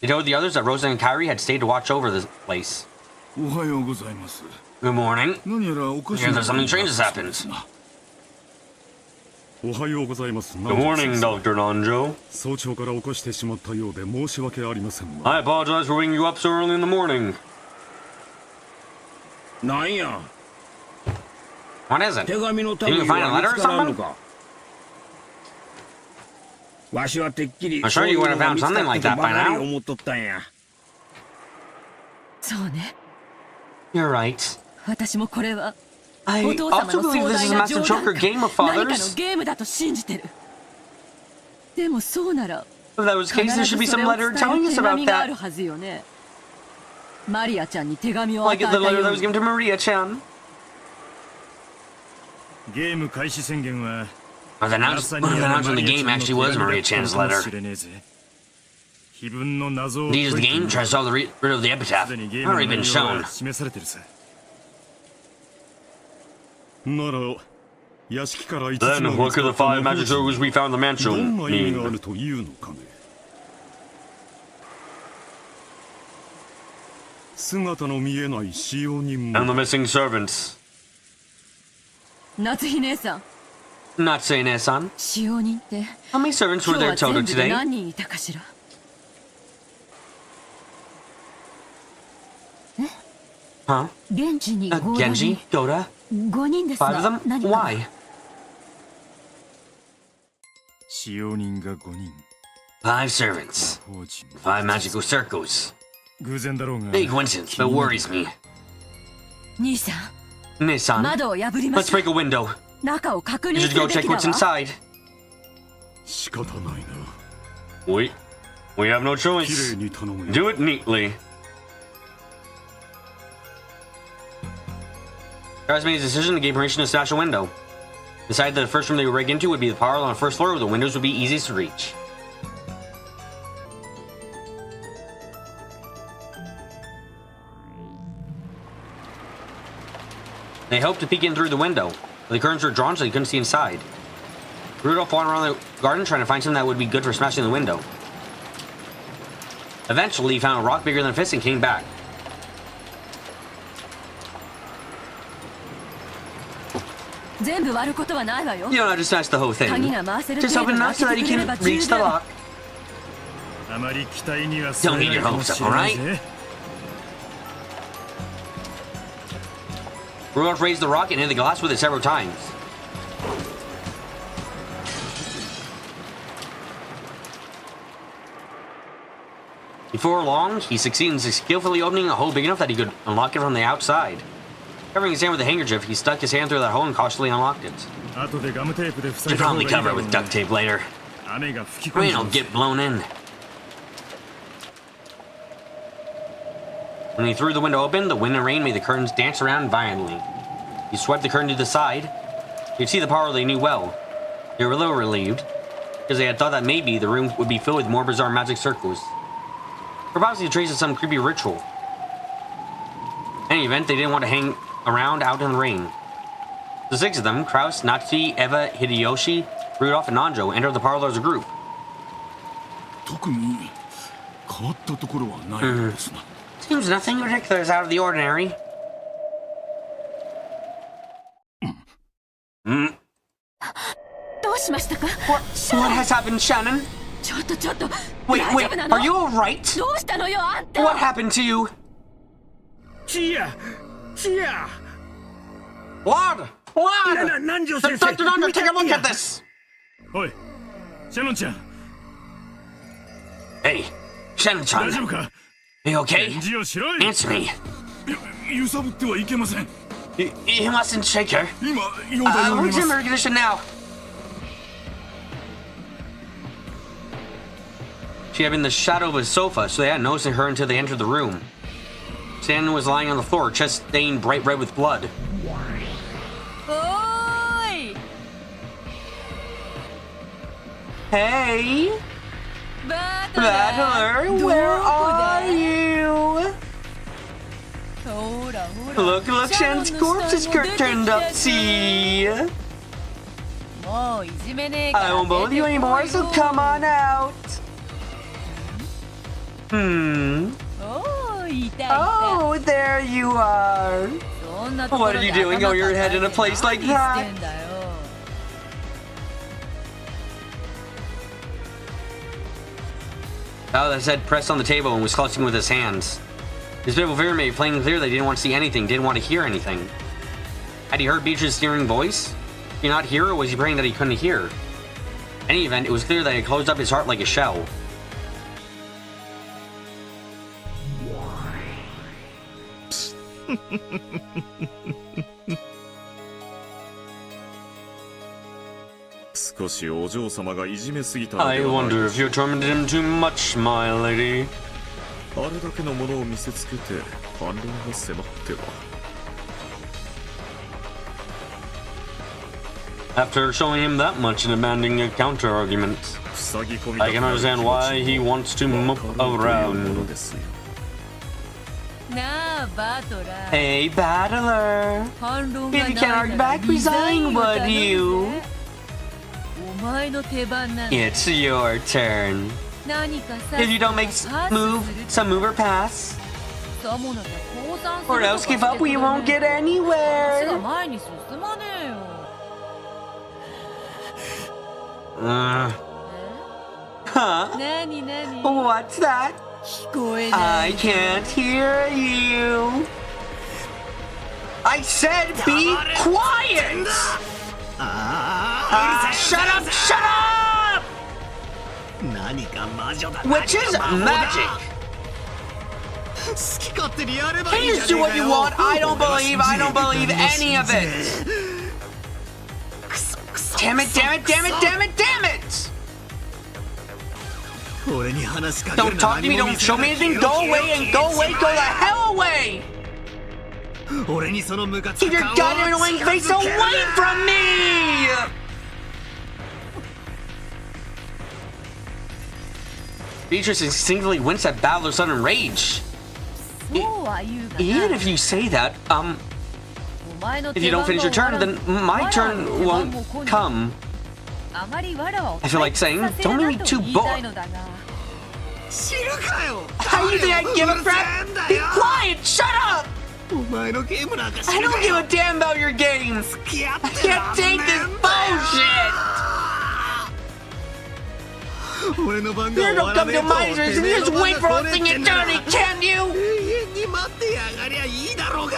They told the others that Rosa and Kairi had stayed to watch over the place. Good morning. I hear that something strange has happened. Good morning, Dr. Anjo. I apologize for waking you up so early in the morning. What is it? Didn't you find a letter or something? I'm sure you would have found something like that by now. You're right. I also believe this is a massive joke or game of Father's. If that was the case, there should be some letter telling us about that. Like the letter that was given to Maria-chan. The announcement of the game actually was Maria-chan's letter. Indeed, as the game tries to solve the rid of the epitaph. Already been shown. Then, what could the 5 magic circles we found in the mansion mean? And the missing servants. Natsuhine-san. How many servants were there total today? Huh? Genji? Goda? 5 of them? Why? 5 servants. 5 magical circles. Big coincidence, but worries me. Nissan, let's break a window. You should go check what's inside. We have no choice. Do it neatly. Travis made his decision and gave permission to smash a window. Decided that the first room they would break into would be the parlor on the first floor where the windows would be easiest to reach. They hoped to peek in through the window, but the curtains were drawn so they couldn't see inside. Rudolph wandered around the garden trying to find something that would be good for smashing the window. Eventually, he found a rock bigger than a fist and came back. You don't have to smash the whole thing. Just open it up so that you can reach the lock. Don't get your hopes up, alright? Rudolph raised the rock and hit the glass with it several times. Before long, he succeeded in skillfully opening a hole big enough that he could unlock it from the outside. Covering his hand with a handkerchief, he stuck his hand through that hole and cautiously unlocked it. Should probably cover it with duct tape later. Rain will get blown in. When he threw the window open, the wind and rain made the curtains dance around violently. He swept the curtain to the side. You could see the parlor they knew well. They were a little relieved, because they had thought that maybe the room would be filled with more bizarre magic circles. Or possibly traces of some creepy ritual. In any event, they didn't want to hang around out in the rain. The 6 of them, Kraus, Natsuki, Eva, Hideyoshi, Rudolph, and Anjo, entered the parlor as a group. Seems nothing ridiculous out of the ordinary. What has happened, Shannon? Wait, are you alright? What happened to you? Lord! Dr. Nanjo, take a look at this! Hey, Shannon-chan. Are you okay? Answer me. 揺さぶってはいけません。 You mustn't shake her. 今容体を We're 見ます in her condition now. She had been in the shadow of a sofa, so they hadn't noticed her until they entered the room. Stan was lying on the floor, chest stained bright red with blood. おーい Hey, バトラ Battler, どこ where だ are you? ほらほら Look, look, Shan's corpse is turned up. See? もういじめねえから I won't bother you anymore, so come on out. Hmm. おーいたいた Oh, there you are. そんなところ What で are you doing? 頭 Oh, your head in a place like 何 that? してんだよ His head pressed on the table and was clutching with his hands. His pitiful figure made plain clear that he didn't want to see anything, didn't want to hear anything. Had he heard Beatrice's sneering voice? Did he not hear, or was he praying that he couldn't hear? In any event, it was clear that he had closed up his heart like a shell. I wonder if you tormented him too much, my lady. あれだけのものを見せつけて反論が迫っては After showing him that much and demanding a counter-argument, I can understand why he wants to mope around. なあバトラ Hey, Battler. 反論が If ない you な can't ら argue back, リザイ resign, ンを would 頼む you? ぜお前の手番なんだ It's your turn. 何かさ If you don't make some move or pass, さもなきゃ降参す or る else と give か up, して we くれ won't ね get 話が anywhere. 前に進まねえよ Huh? 何何 What's that? 聞こえない I can't hear you. I said be quiet! Shut up! Shut up! 何か魔女だ Which is magic. 好き勝手にやればい Can い you じゃ just do ね what え you か want? よ I don't believe any of it. クソクソ Damn it, damn it, damn it, damn it, damn it! 俺に話しかける Don't talk to me, don't show me anything, go away and go away, go the hell away! 俺にそのムカつ Keep く your 顔を goddamn annoying 近づ face ける away from me! Beatrice instinctively winced at Battler's sudden rage. そうは言うが Even な if you say that, お前の if you 手 don't 番 finish が your 終わ turn, ら then ん my わら turn の手番も won't 来ぬ come. あまりわらを I feel like saying, 退屈させ don't る make me な too と言いたいのだが知るかよ How do you think I give a crap? Be quiet! Shut up! お前のゲームなんか知 I る don't か give よ a damn about your games! 付き合っ I てら can't ん take ね this えんだよ bullshit! 俺の番が You 終 don't わら come ねえ to と Misers て and めえ just の番 wait が for こ a れ thing ってんだ eternity, can you? 永遠に待ってやがりゃいいだろうが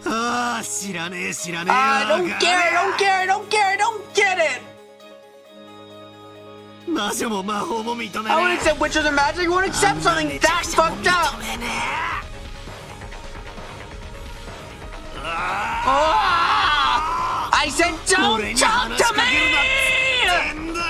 ああ知らねえ知らねえ I よ don't care, I don't care, I don't care, I don't get it! 魔女も魔法も認めね I wouldn't え accept witches and magic, I wouldn't accept something that fucked up! 認めね Ah! I said え don't 俺に talk 話し to かけるなっ me! てんだ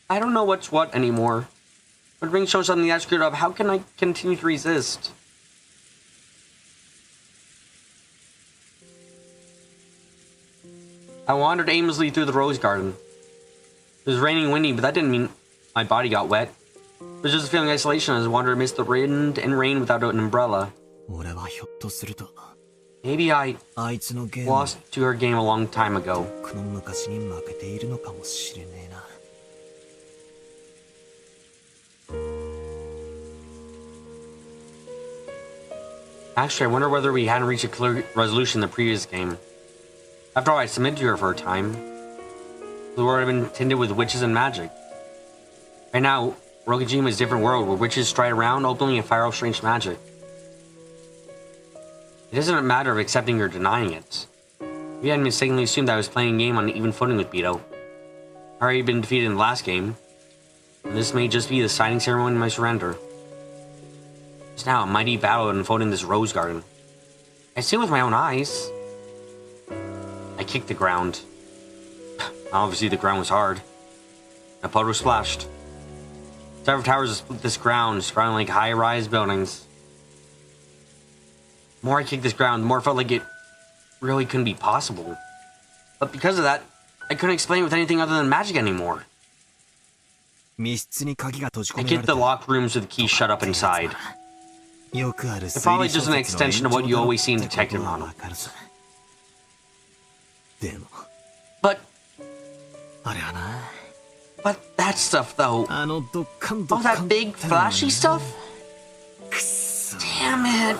I don't know what's what anymore. When ring shows something that screwed up, how can I continue to resist? I wandered aimlessly through the rose garden. It was raining and windy, but that didn't mean my body got wet. It was just a feeling of isolation as I wandered amidst the wind and rain without an umbrella. 俺はひょっとすると Maybe I あいつのゲーム lost to her game a long time ago. この昔に負けているのかもしれねえな Actually, I wonder whether we hadn't reached a clear resolution in the previous game. After all, I submitted to her for a time. The world had been tinted with witches and magic. Right now, Rokujima is a different world where witches stride around openly and fire off strange magic. It isn't a matter of accepting or denying it. We had mistakenly assumed that I was playing a game on an even footing with Beto. I already been defeated in the last game. And this may just be the signing ceremony of my surrender. Just now, a mighty battle unfolded in this rose garden. I see it with my own eyes. I kicked the ground. Obviously, the ground was hard. A puddle splashed. Several towers split this ground, sprouting like high-rise buildings. The more I kicked this ground, the more it felt like it really couldn't be possible. But because of that, I couldn't explain it with anything other than magic anymore. I kicked the locked rooms with the key shut up inside. It's probably just an extension of what you always see in Detective Mama. But that stuff, though. All that big, flashy stuff? Damn it.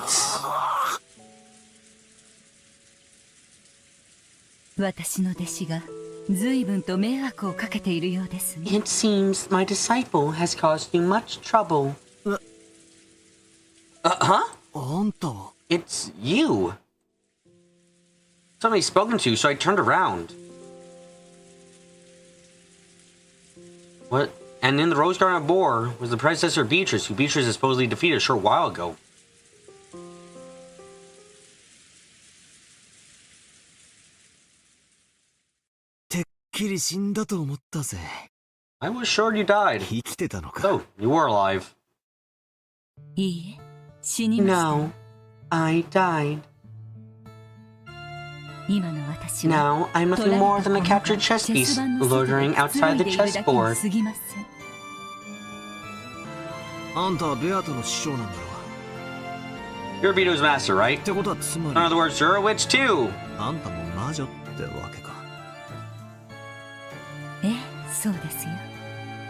It seems my disciple has caused you much trouble. Huh? It's you. Somebody's spoken to, so I turned around. What? And in the Rose Garden of Boar was the predecessor of Beatrice, who Beatrice has supposedly defeated a short while ago. I was sure you died. So, you were alive. No, I died. Now, I'm nothing more than a captured chess piece, loitering outside the chessboard. You're Vito's master, right? In other words, you're a witch too!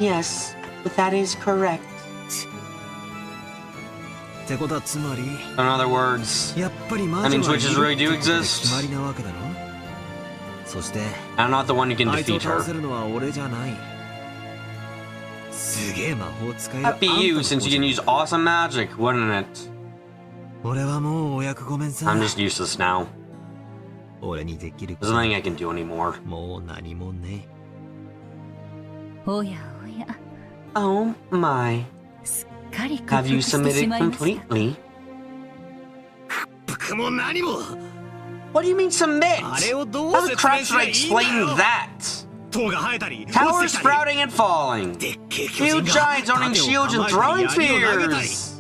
Yes, but that is correct. In other words, that means witches really do exist? I'm not the one who can defeat her. That'd be you, since you can use awesome magic, wouldn't it? I'm just useless now. There's nothing I can do anymore. Oh my. Have you submitted completely? What do you mean submit? How the crap should I explain that? Towers sprouting and falling. Huge giants owning shields and throwing spears.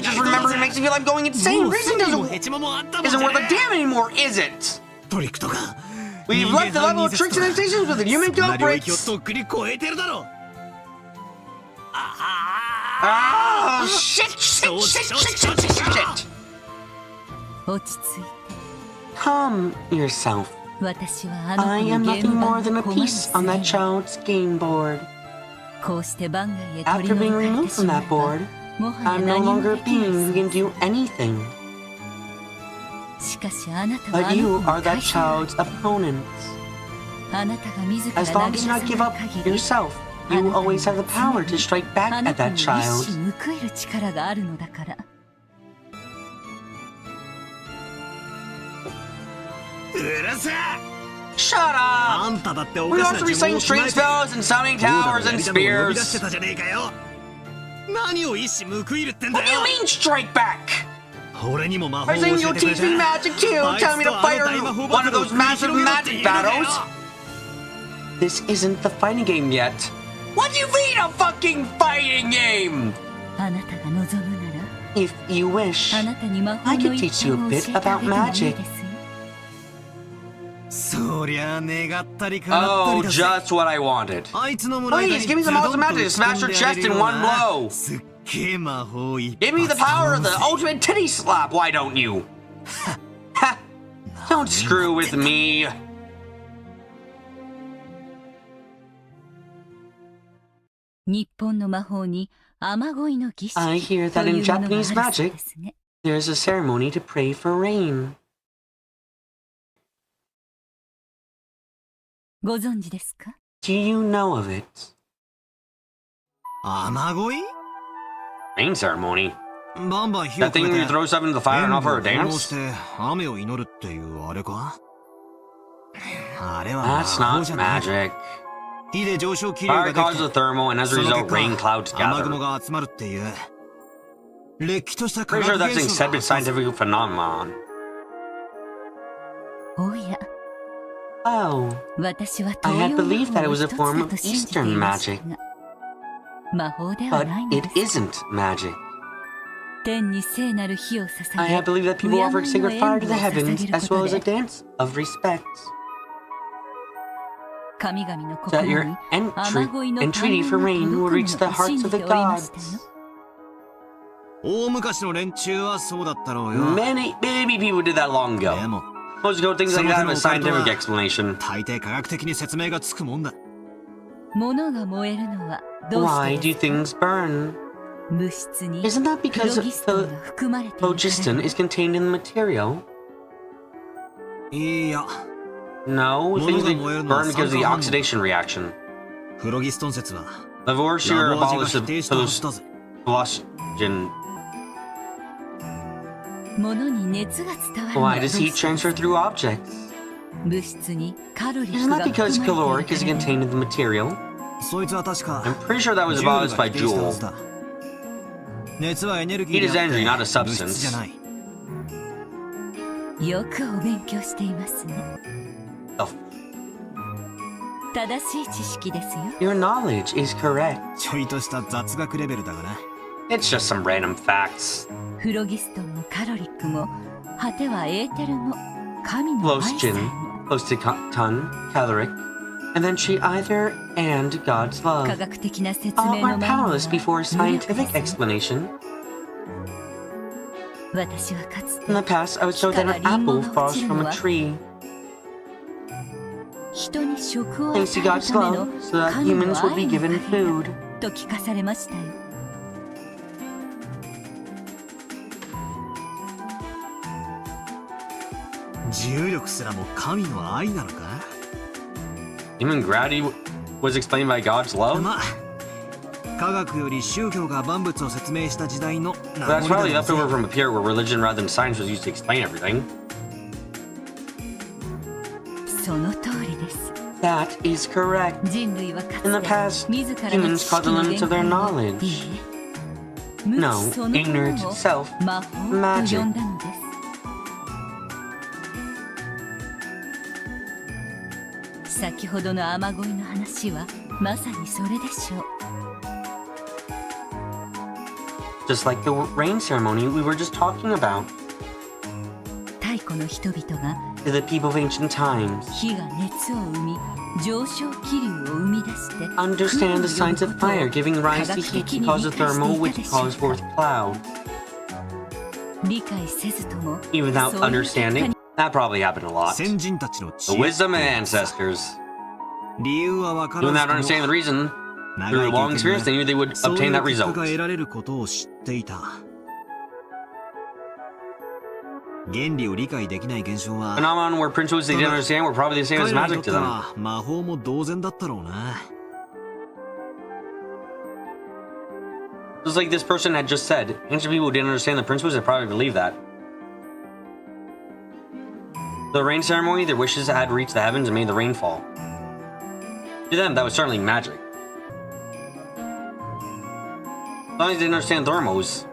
Just remembering makes me feel like going insane. Reason isn't worth a damn anymore, is it? We've left the level of tricks and sensations with the Umineko breaks. Oh, shit! Calm yourself. I am nothing more than a piece on that child's game board. After being removed from that board, I'm no longer a being who can do anything. But you are that child's opponent. As long as you not give up yourself, you will always have the power to strike back at that child. Shut up! We also be slaying strange spells and summoning towers and spears. What do you mean strike back? I think you'll teach me magic too. Tell me to fight one of those massive magic battles. This isn't the fighting game yet. What do you mean a fucking fighting game? If you wish, I can teach you a bit about magic. Oh, just what I wanted. Please, give me some awesome magic to smash your chest in one blow. Give me the power of the ultimate titty slap, why don't you? Ha! Don't screw with me. I hear that in Japanese magic, there's a ceremony to pray for rain. Do you know of it? 雨乞い Rain ceremony? バンバン火を That かけ thing て where you throw stuff into the fire and 炎 offer を a 奉納 dance? して雨を祈るっていうあれかあれは That's 魔法 not じゃない magic. 火で上昇気流が Fire でき causes て a thermal, and as a その result, 結 rain 果 clouds 雨雲 gather. が集まるっていうれっきとした科 Pretty 学 sure that's an 現象 accepted だ scientific phenomenon. おや、 Oh, 私は I 東 had 洋 believed 魔 that it 法を was a 一つ form だ of と信じてい Eastern ました magic. が、魔法では But ないの it です。 isn't magic. 天に聖なる火を I 捧 had believed that げ、 people 敬い offered の sacred 援 fire 護 to を the 捧 heavens げる as こ well と as a で、 dance of respect. 神々の So that 心 your に entry 雨乞いの entreaty 大 for 能が rain 届 will く reach の the を hearts 信 of じ the ておりました gods. よ。大昔の連中はそうだったろうよ Many people did that long で ago. も Most go things like that have a scientific explanation. 大抵科学的に説明がつくもんだ物が燃えるのはどう Why して do ですか？ things burn? 物質に Isn't that フ because ロギストン the が含まれているから phlogiston is contained in the material? いや No, things Monoga they moeru no burn because of the sanka oxidation reaction. フロギストン説は The Vorshir ラボアジが abolished 否 the 定したはずだぜ phlogiston. 物に熱が伝わるの Why はどう does し heat てですか？ transfer through objects? 物質にカロリッ Isn't クが that because 含まれ caloric て is いるから contained in the material? そいつは確か I'm pretty sure that was ジュール abolished が by 否定したは Joule. ずだ熱はエネルギー Heat is であって energy, not a 物 substance. 質じゃないよくお勉強していますね。 Oh, 正しい知識ですよ。 your knowledge is correct. ちょいとした雑学レベルだがな It's just some random facts. フロギストンもカロリックも、果てはエーテルも、神の愛さえ Phlogiston, も、 phlogiston, caloric, and then she either and God's 科 love. 学的な説 All 明 are の前には powerless before 無力 scientific ですよ。 explanation. 私はかつ In the て past, I was told that an apple falls from a tree. 人に食を与える Thanks to た God's めの love, so that 神の humans will be 愛の given 影 food. だと聞かされましたよ。重力すらも神の愛なのか Even gravity was explained by God's love? まあ科学より宗教が万物を説明した時代の But that's 名 probably 残だ left over ぜ from a period where religion rather than science was used to explain everything. その通りです。 That is correct. 人類はか In the つて past, 自らの humans 知 called 識 the の limits 限 of their 界を knowledge. いいえ、無 No, 知そのも ignorant のを self, 魔法と magic. 呼んだのです。先ほどの雨乞いの話はまさにそれでしょう。 Just like the rain ceremony we were just talking about. 太古の人々が To the people of ancient times, 火が熱を生み上昇気流を生み出して understand the signs of 空を fire 呼ぶことを giving 科 rise to 学 heat 的 to に cause a 理解 thermal してい which たでしょ calls うか。 forth clouds. 理解せずとも Even without そういう結果 understanding, に that probably happened a lot. 先人たちの知 The 恵 wisdom of ancestors. 理由は分から Even ず without とも understanding the reason, 長 through い long 経験 experience, で they knew they would そうい obtain う that 結果 result. が得られることを知っていた原理を理解できない現象は Phenomenon where principles they didn't understand were probably the same 彼 as らにと magic って to them. は魔法も同然だったろうな Just like this person had just said, ancient people who didn't understand the principles had probably believed that. The rain ceremony, their wishes had reached the heavens and made the rain fall. To them, that was certainly magic. As long as they didn't understand thermos.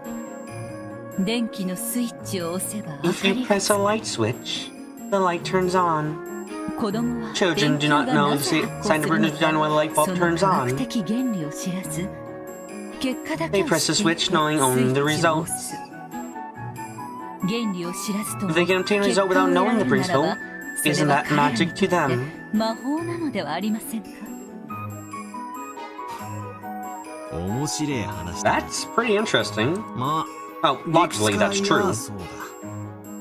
電気のスイッチを押せば If 明 you かり press a light switch, the light turns on. 子供は Children 電 do 球 not が know な the ぜ発光す scientific るの reasons behind why the light か bulb その turns 科学 on. 的原理を知らず結果だけ They を press the 知っていて switch knowing only the スイッチを押 results. す原理を知らずとも If they can obtain a 結果 result を without 得ら knowing れ the るならば principle, それ isn't は that 彼らに magic と to って them? 魔法なのではありませんか。面白い話だ That's pretty interesting. ま Well, あ logically, that's 理屈から言 true. えばそう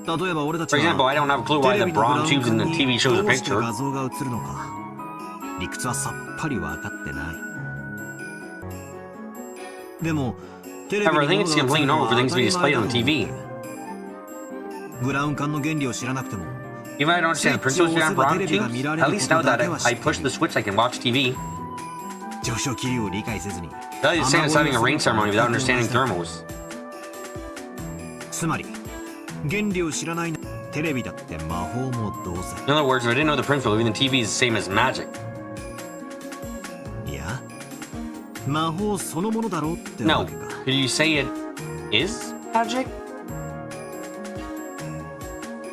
だ例えば俺たち For example, I don't have a clue テ why レ the ビのブラ bronze ウン tubes in 管 the に TV shows a どうして picture. 画像が映るのか理屈はさっぱり分かってないでもテレビに However, I think it's 物が映 completely るの normal は for things 当 to た be り前 displayed だ on と思う TV. ブラウン管の原理を知らなくても Even if I don't understand the principles behind bronze tubes, at least now that I push the switch, I can watch TV. 上昇気流を理解せずに That is the same as having a rain ceremony without understanding thermals. つまり原理を知らないテレビだって魔法も同然 In other words, if I didn't know the principle, even the TV is the same as magic. いや魔法そのものだろうってわ No, けか could you say it is magic?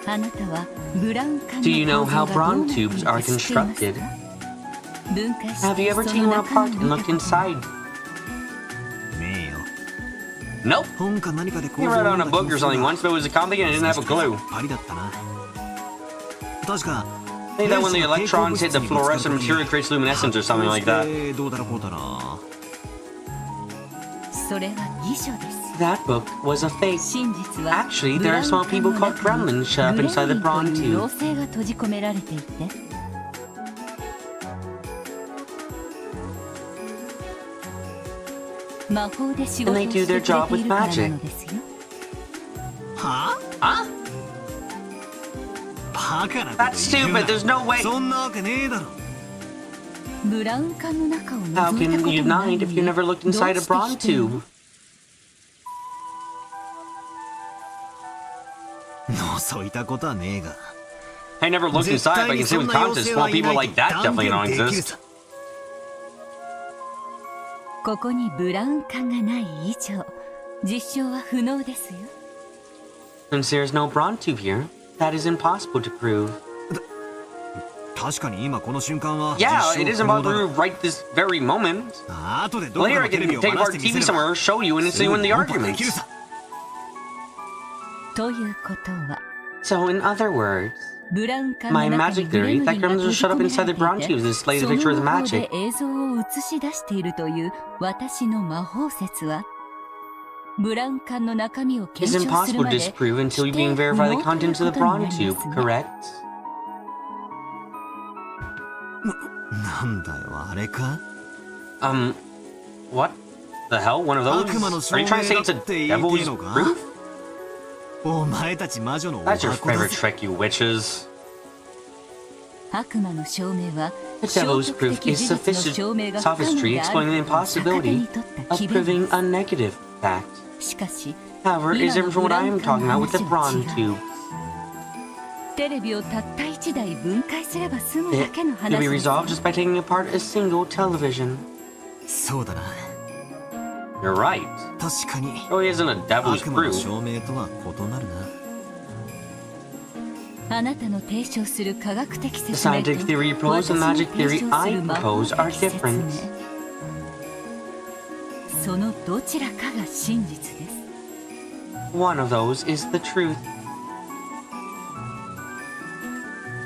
あなたはブラウン管 Do you の know 構 how 造がどう bronze なっている tubes か are 知っています constructed? か？分解して Have you ever そ taken の one 中 apart 身 and を見 looked たこと inside? ねえよ Nope. 本か何かで構 I 造を read 読 on ん a だ book 気 or がする something が once, but it was complicated and I didn't have a clue. パリだったな確か I think that when the electrons hit the fluorescent material, it creates luminescence or something like that. どうだろうこうだなそれは偽書です That book was a fake. 真実は Actually, there are small people called gremlins shut up inside the グレ bronze インという tube. 妖精が閉じ込められていて魔法で仕事を And they し do て their くれ job て with いるからな magic. のですよは Huh? バカなこと That's 言うな stupid. There's no way. そんなわけねえだろブラウン管の中を How 覗いた can こと you もない deny の if you に never looked どう inside a して bronze 否定を tube? 覗いたことはねえが I never looked 絶 inside, 対 but I に can そ say ん with な confidence, 妖精 small はい people ない like と that 断 definitely 言 don't できる exist. さここにブラウン管がない以上実証は不能ですよ Since there's no bronze tube here, that is impossible to prove. 確かに今この瞬間は Yeah, it 実 isn't 証不能 possible だ to prove right this very moment. 後でど Well, こか here の I テレビ can を take 回 apart してみ TV せれ somewhere ば or show you and す see ぐ when に the 論破でき arguments. るさということは So, in other words, ブラウン管 my の中に magic グレ theory ム that リンが gremlins 閉 are じ shut 込 up め inside ら the れ bronze てい tubes て display そ the の picture of the 魔法で magic. 映像を映し出しているという私の魔法説はブラウン管の中身を It's 検証する impossible ま to で disprove until you 否 being 定不 verify the 能という contents こ of the とにな bronze り tube, ますね correct? なんだよあれか What the hell? One of 悪魔の those? 証 Are you 明 trying to say だ it's っ a て言っていい devil's のか proof? お前たち魔女のお That's your 箱だ favorite ぜ trick, you witches. 悪魔の証明は The 消 devil's 極 proof 的 is 事実の証明が不可能 sophistry であ explaining the ることを逆手 impossibility に取った of 奇弁 proving で a negative fact. すしかし However, it is different from what I am talking about with the bronze tube. テレビをたった一台分解すれば済むだ It けの can 話 be です resolved just by taking apart a single television. そうだな You're right. 確かに It really isn't a devil's 悪魔の proof. 証明とは異なるなあなたの提唱する科学的 The 説明と scientific theory you propose 私 and の magic 提 theory 唱す I る魔法 propose are 的説 different. 明そのどちらかが真実です One of those is the truth.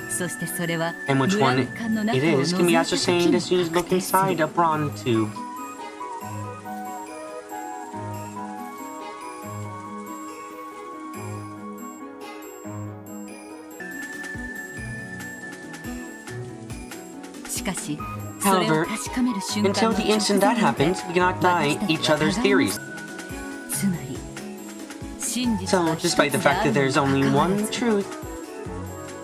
そしてそれは And ブ which ラウ one ン管の it 中を is 覗 can be いた時 ascertained に as soon as 確 look 定す inside る a bronze tube. However, until the instant that happens, we cannot deny each other's theories. So, despite the fact that there is only one truth,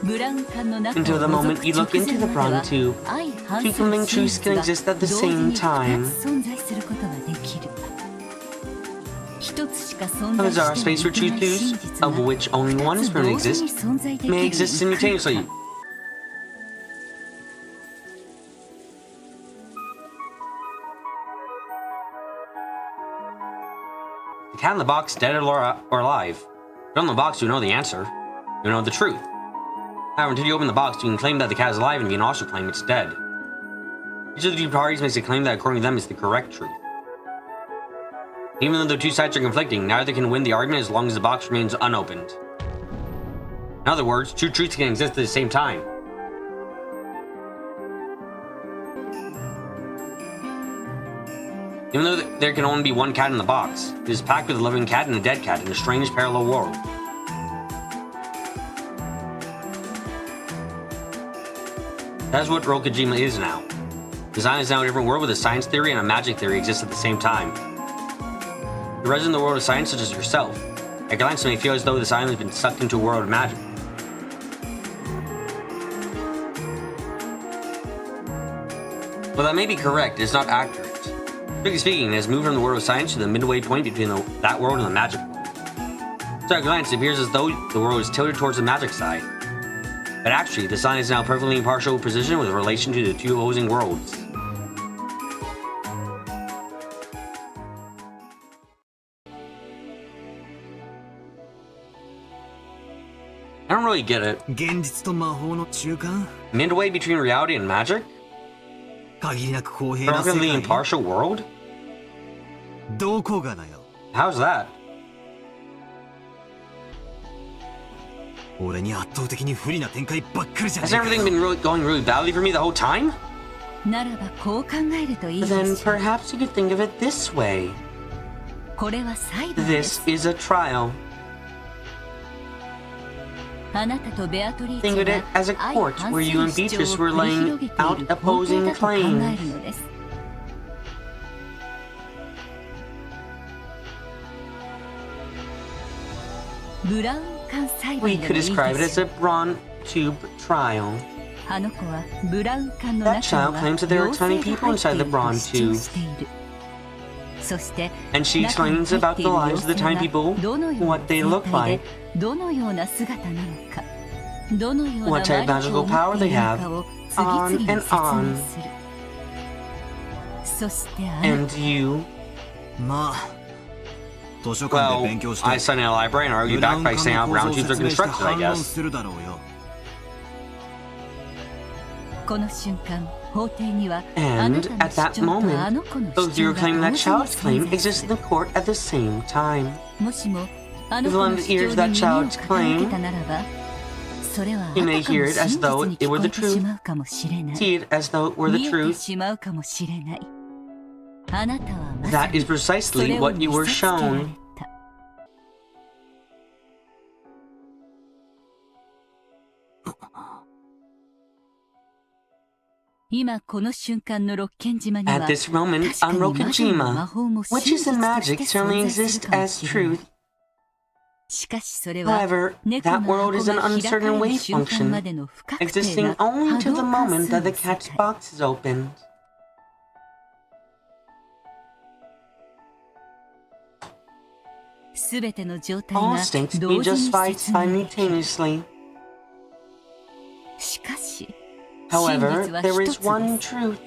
until the moment you look into the bronze tube, two conflicting truths can exist at the same time. A bizarre space where two truths, of which only one is permitted to exist, may exist simultaneously. The cat in the box, dead or alive. But on the box, you know the answer. You know the truth. However, until you open the box, you can claim that the cat is alive and you can also claim it's dead. Each of the two parties makes a claim that according to them is the correct truth. Even though the two sides are conflicting, neither can win the argument as long as the box remains unopened. In other words, two truths can exist at the same time. Even though there can only be one cat in the box, it is packed with a living cat and a dead cat in a strange parallel world. That is what Rokujima is now. Design is now a different world with a science theory and a magic theory exist at the same time. You're resident in the world of science such as yourself. At a glance, you may feel as though this island has been sucked into a world of magic. Well, that may be correct. It's not accurate. Strictly speaking, it has moved from the world of science to the midway point between that world and the magic world. So at a glance, it appears as though the world is tilted towards the magic side. But actually, the sign is now perfectly impartial position with relation to the two opposing worlds. I don't really get it. Midway between reality and magic? Perfectly impartial world? How's that? Has everything been going really badly for me the whole time? Then perhaps you could think of it this way. This is a trial. Think of it as a court where you and Beatrice were laying out opposing claims. We could describe it as a brown tube trial. That child claims that there are tiny people inside the bronze tube. And she explains about the lives of the tiny people, what they look like, what type of magical power they have, on and on. And you? Well, I studied in a library and argued back by saying how brown tubes are constructed, I guess. And at that moment, both your claim and that child's claim exist in the court at the same time. If you lend the ear to that child's claim, you may hear it as though it were the truth, see it as though it were the truth. That is precisely what you were shown. At this moment, on Rokujima, witches and magic certainly exist as truth. However, that world is an uncertain wave function, existing only until the moment that the cat's box is opened. All states be justified simultaneously. However, there is one truth.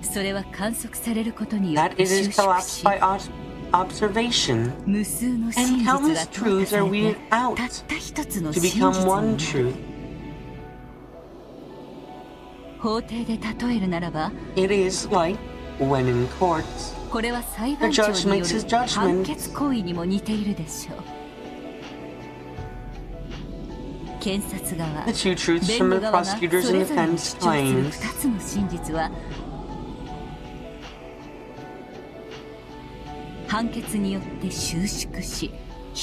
That it is collapsed by observation, and countless truths are weeded out to become one truth. It is like when in courts, the judge makes his judgment. The two truths from the prosecutors and defense claims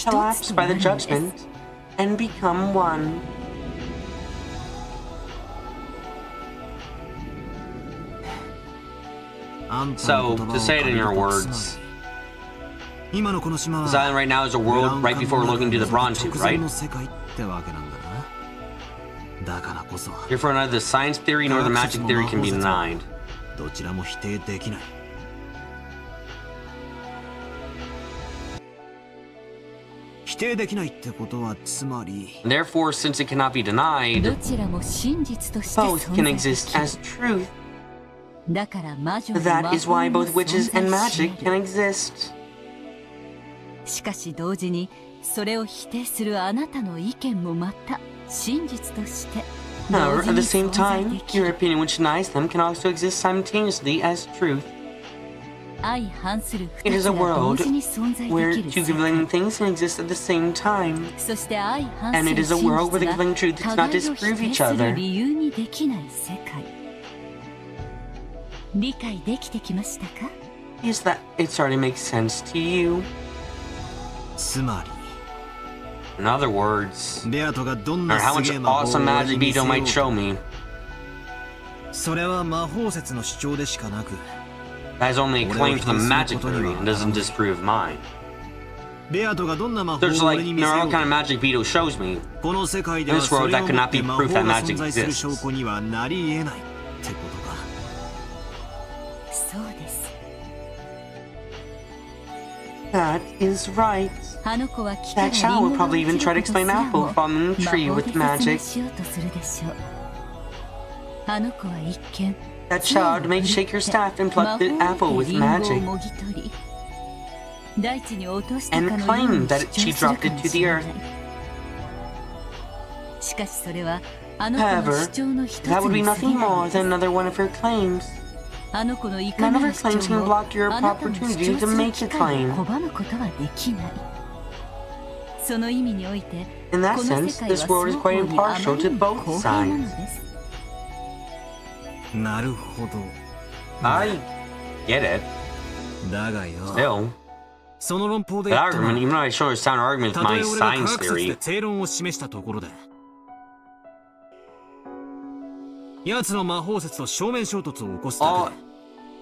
collapse by the judgment and become one. So, to say it in your words, this island right now is a world right before looking to the bronze tube, right? Therefore, neither the science theory nor the magic theory can be denied. Therefore, since it cannot be denied, both can exist as truth. That is why both witches and magic can exist. However, at the same time, your opinion which denies them can also exist simultaneously as truth. It is a world where two conflicting things can exist at the same time. And it is a world where the conflicting truths do not disprove each other. Is that it starting to make sense to you? In other words, no matter how much awesome magic Beto might show me, that is only a claim for the magic theory and doesn't disprove mine. There's like, no matter what kind of magic Beto shows me, in this world that could not be proof that magic exists. そうです。 That is right. あの子は木から That リ child ンゴ would が probably 落 even ちる try to ことす explain ら apple も from the 魔 tree 法 with で説明 magic. しようとするでしょう。あの子は一見 That child may shake your staff and pluck the apple with magic もぎ取り大地に落としたか and のよう claim に that 主 she 張する dropped か it も to し the れな earth. い。しかしそれはあの子の However, 主張の一つ that would be に過ぎ nothing ない more than another one of her claims. あの子のいか None な of る her 主 claims 張 can も block your あなたの主 opportunity 張 to する make 機 a 会を claim. 拒むことはできない。その意味において In こ that の sense, 世界は this 双 world is 方 quite にあま impartial り to に both 公平なの sides. です。なるほど。 I get it. だがよ。 Still, その論法で the 言った argument, ら even though I show a sound argument with たと my え俺が科 science 学説で theory, 正論を示したところで奴の魔法説と正面衝突を起こすだけで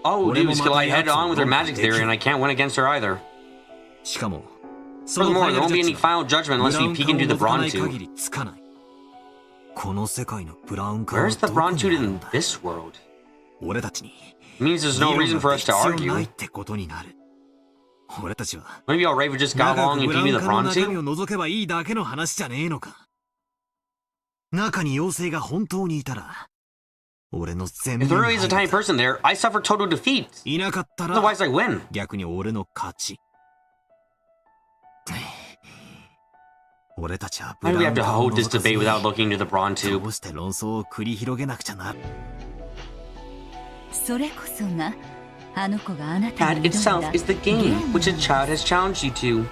all we'll do is collide head on with her magic theory, and I can't win against her either. しかもその Furthermore, ファイ there ナ won't ル be ジャ any ッジは final judgment ブ unless ラウ we ン peek 管を into the 除かない Bronze 限 Tube. りつかない。この世界のブラウン管は Where's ど the こ Bronze に Tube ある in んだ。 this world? 俺たちに It means there's 議 no 論 reason なん for て us to 必要ない argue. ってことになる。俺たちは Wouldn't it be alright if we just got 長 along く and ブラ give ウ me ン the 管の Bronze 中身 Tube? を除けばいいだけの話じゃねえのか。中に妖精が本当にいたら俺の全 If 面 there really is a tiny person there, I suffer total defeat. いなかったら Otherwise, I win. 逆に俺の勝ち。俺たちはブ Why ラ do we ウ have ン to 管を hold this 除かず debate に without looking into the Bronze ど Tube? うして論争を繰り広げなくちゃな。それこそがあの子があなた That に挑んだ itself is the game which a child has challenged you to.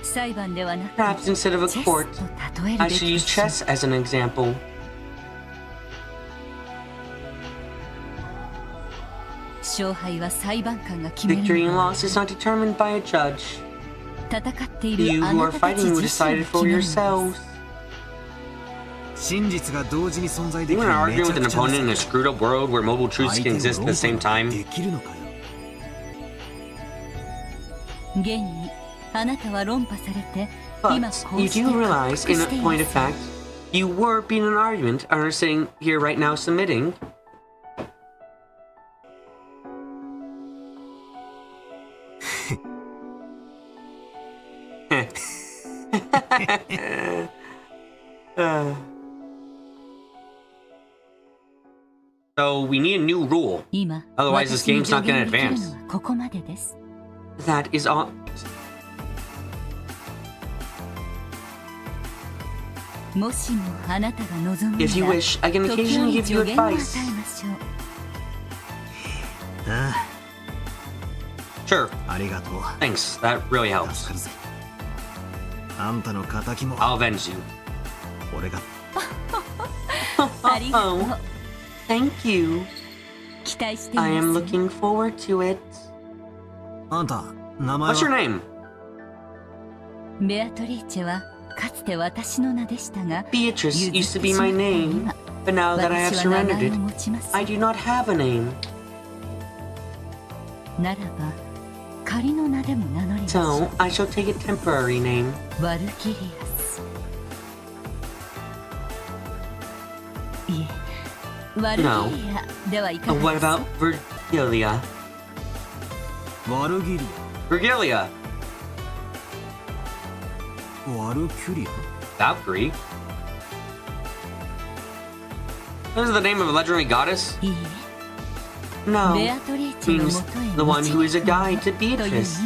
裁判ではなく Perhaps instead of a チェ court, スと例える I べ should き use でしょう。 chess as an example. 勝敗は裁判官が決める Victory の and で loss is not determined by a judge. 戦っている You あ who な are たたち fighting will 自身 decide が it 決 for めるのです。 yourselves. 真実が同時に存在で You きる want to め argue ち with ゃ an くちゃな opponent in a 世界 screwed up world where mobile truths 相 can 手を exist at the same 論破 time? できるのかよ。現にあなたは論破されて今 But こう you して do 屈 realize, 服 in して a い point ま of す。 fact, you were being an argument and are sitting here right now submitting. So we need a new rule. 今 Otherwise, this 私に game's not 助 gonna 言できる advance. のはここまでです。 That is all. もしもあなたが望むな If you ら wish, I can 時 occasionally 折 give you 助言を与え advice. ましょう。あ Sure, あ、ありがとう。 thanks. That really 助 helps. かるぜ。あんたの仇も I'll avenge you. 俺がありがとう。 Thank you. 期待していま I am す。 looking forward to it. あんた名前 What's your は name? ベアトリーチェはかつて私の名でしたが、 Beatrice 譲 used っ to て be しま my った name, 今、 but now that I have 私は名 surrendered 前を it, 持ちます。 I do not have a name. ならば仮の名でも名乗りましょ So I shall take a temporary name. う。ワルキリアス。いえ、ワルキリアではいかが What です about Virgilia? ワルギリ Virgilia. アワルキュリ Valkyrie. This is the name of a legendary goddess? いい No. え、ベアトリーチェの Means もとへ the one who is a guide to という意味 Beatrice. です。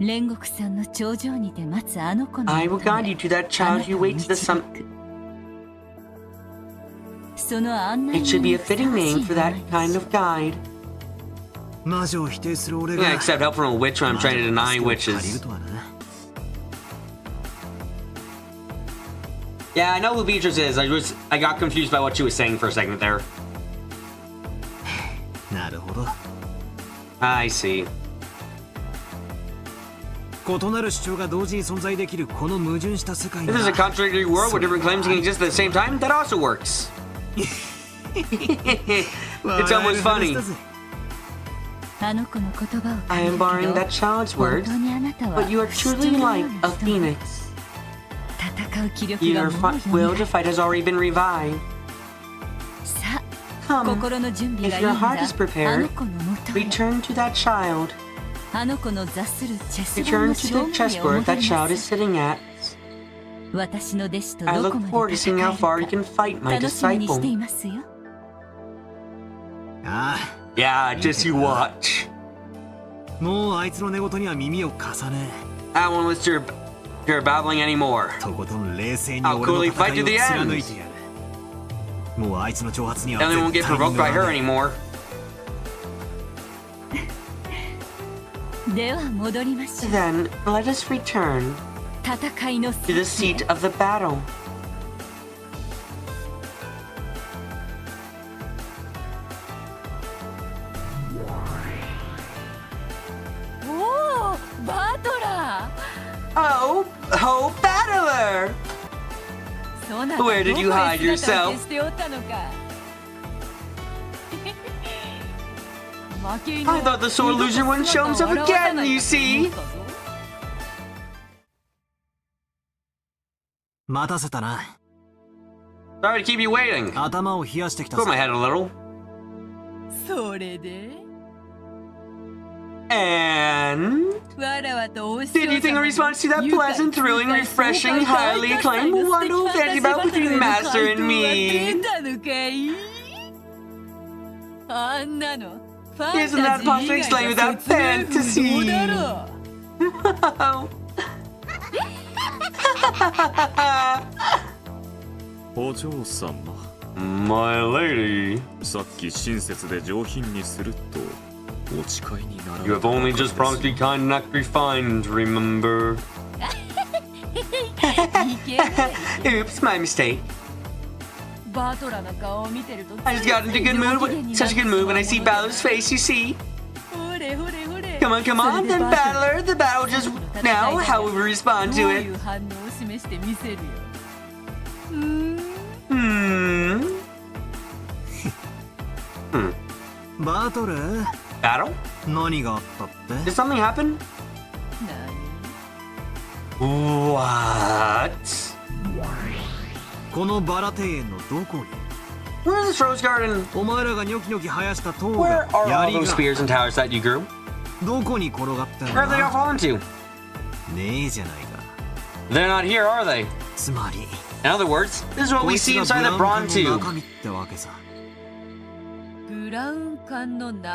煉獄さんの頂上にて待つあの子の I will もとへ guide you to that あな child た who を waits the 導 sun. く。その案内 It should be a 人に fitting ふさわし name い for 名 that 前 kind で of guide. 魔女を否定する俺 Yeah, が accept help from a witch when I'm trying to deny 魔女の助けを借りる witches. とはな。 Yeah, I know who Beatrice is. I got confused by what she was saying for a second there. なるほど。 I see. 異なる主張が同時に存在できるこの矛盾した世界 If there's a が contradictory world where different claims can exist at the same time, that also works. It's almost funny. I am borrowing that child's words, but you are truly like a phoenix. Your will to fight has already been revived. Come, if your heart is prepared, return to that child. Return to the chessboard that child is sitting at. I look forward to seeing how far you can fight, my disciple. Yeah, just you watch. I won't listen to your babbling anymore. I'll coolly fight to the end. Ellie won't get provoked by her anymore. Then, let us return to the seat of the battle. Oh, battler! Where did you hide yourself? I thought the sword illusion wouldn't show himself again, you see? Sorry to keep you waiting. Cool my head a little. And did you think a response to that pleasant, thrilling, refreshing, highly acclaimed, wonderful fantasy bout between Master and me? Isn't that possible to explain without fantasy? My lady. You have only just promised to be kind and not refined, remember? Oops, my mistake. I just got into good mood, such a good mood when I see Balor's face, you see. Come on, then Battler, the battle just now, how will we respond to it? Battle? Did something happen? What? Where is this rose garden? Where are all those spears and towers that you grew? Where have they all fallen to? They're not here, are they? In other words, this is what we see inside the bronze tube.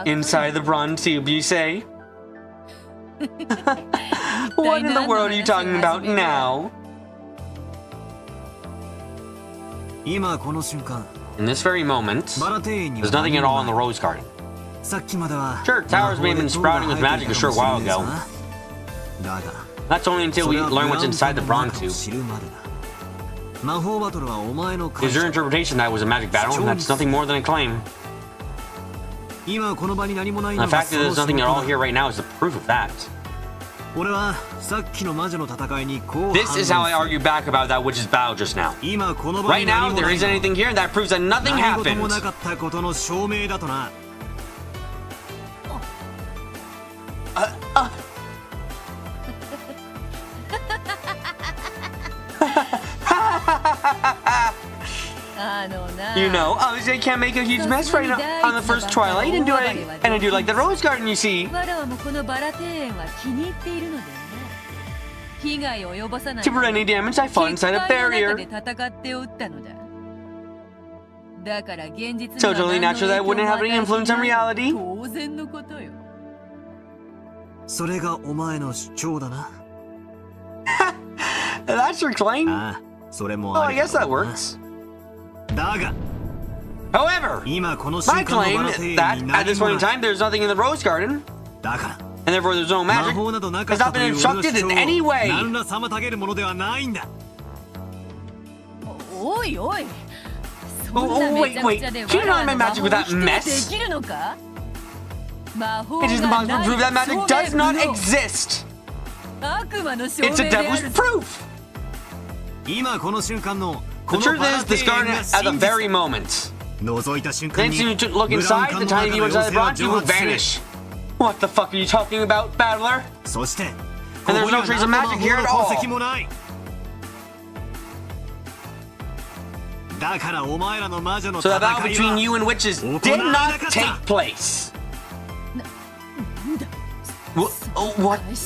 Inside the bronze tube, you say? What in the world are you talking about now? In this very moment, there's nothing at all in the rose garden. Sure, towers may have been sprouting with magic a short while ago. That's only until we learn what's inside the bronze tube. Is your interpretation that it was a magic battle? That's nothing more than a claim. The fact that there's nothing at all here right now is the proof of that. This is how I argue back about that witch's battle just now. Right now, there isn't anything here, and that proves that nothing happened. You know, obviously I can't make a huge mess right now on the first twilight and I do like the rose garden, you see. To prevent any damage, I fought inside a barrier. So totally natural that I wouldn't have any influence on reality. That's your claim? Oh, I guess that works. However, my claim that at this point in time there's nothing in the rose garden, and therefore there's no magic, has not been obstructed in any way. Wait, can you not make magic with that mess? It is impossible to prove that magic does not exist. It's a devil's proof. The truth is, this garden at the very moment. Then you look inside, the tiny view inside the bronze tube will vanish. What the fuck are you talking about, battler? そして And there's no trace of magic here at all. 痕跡もない。だからお前らの魔女の So 戦 the いは battle between you and witches did not take place. What?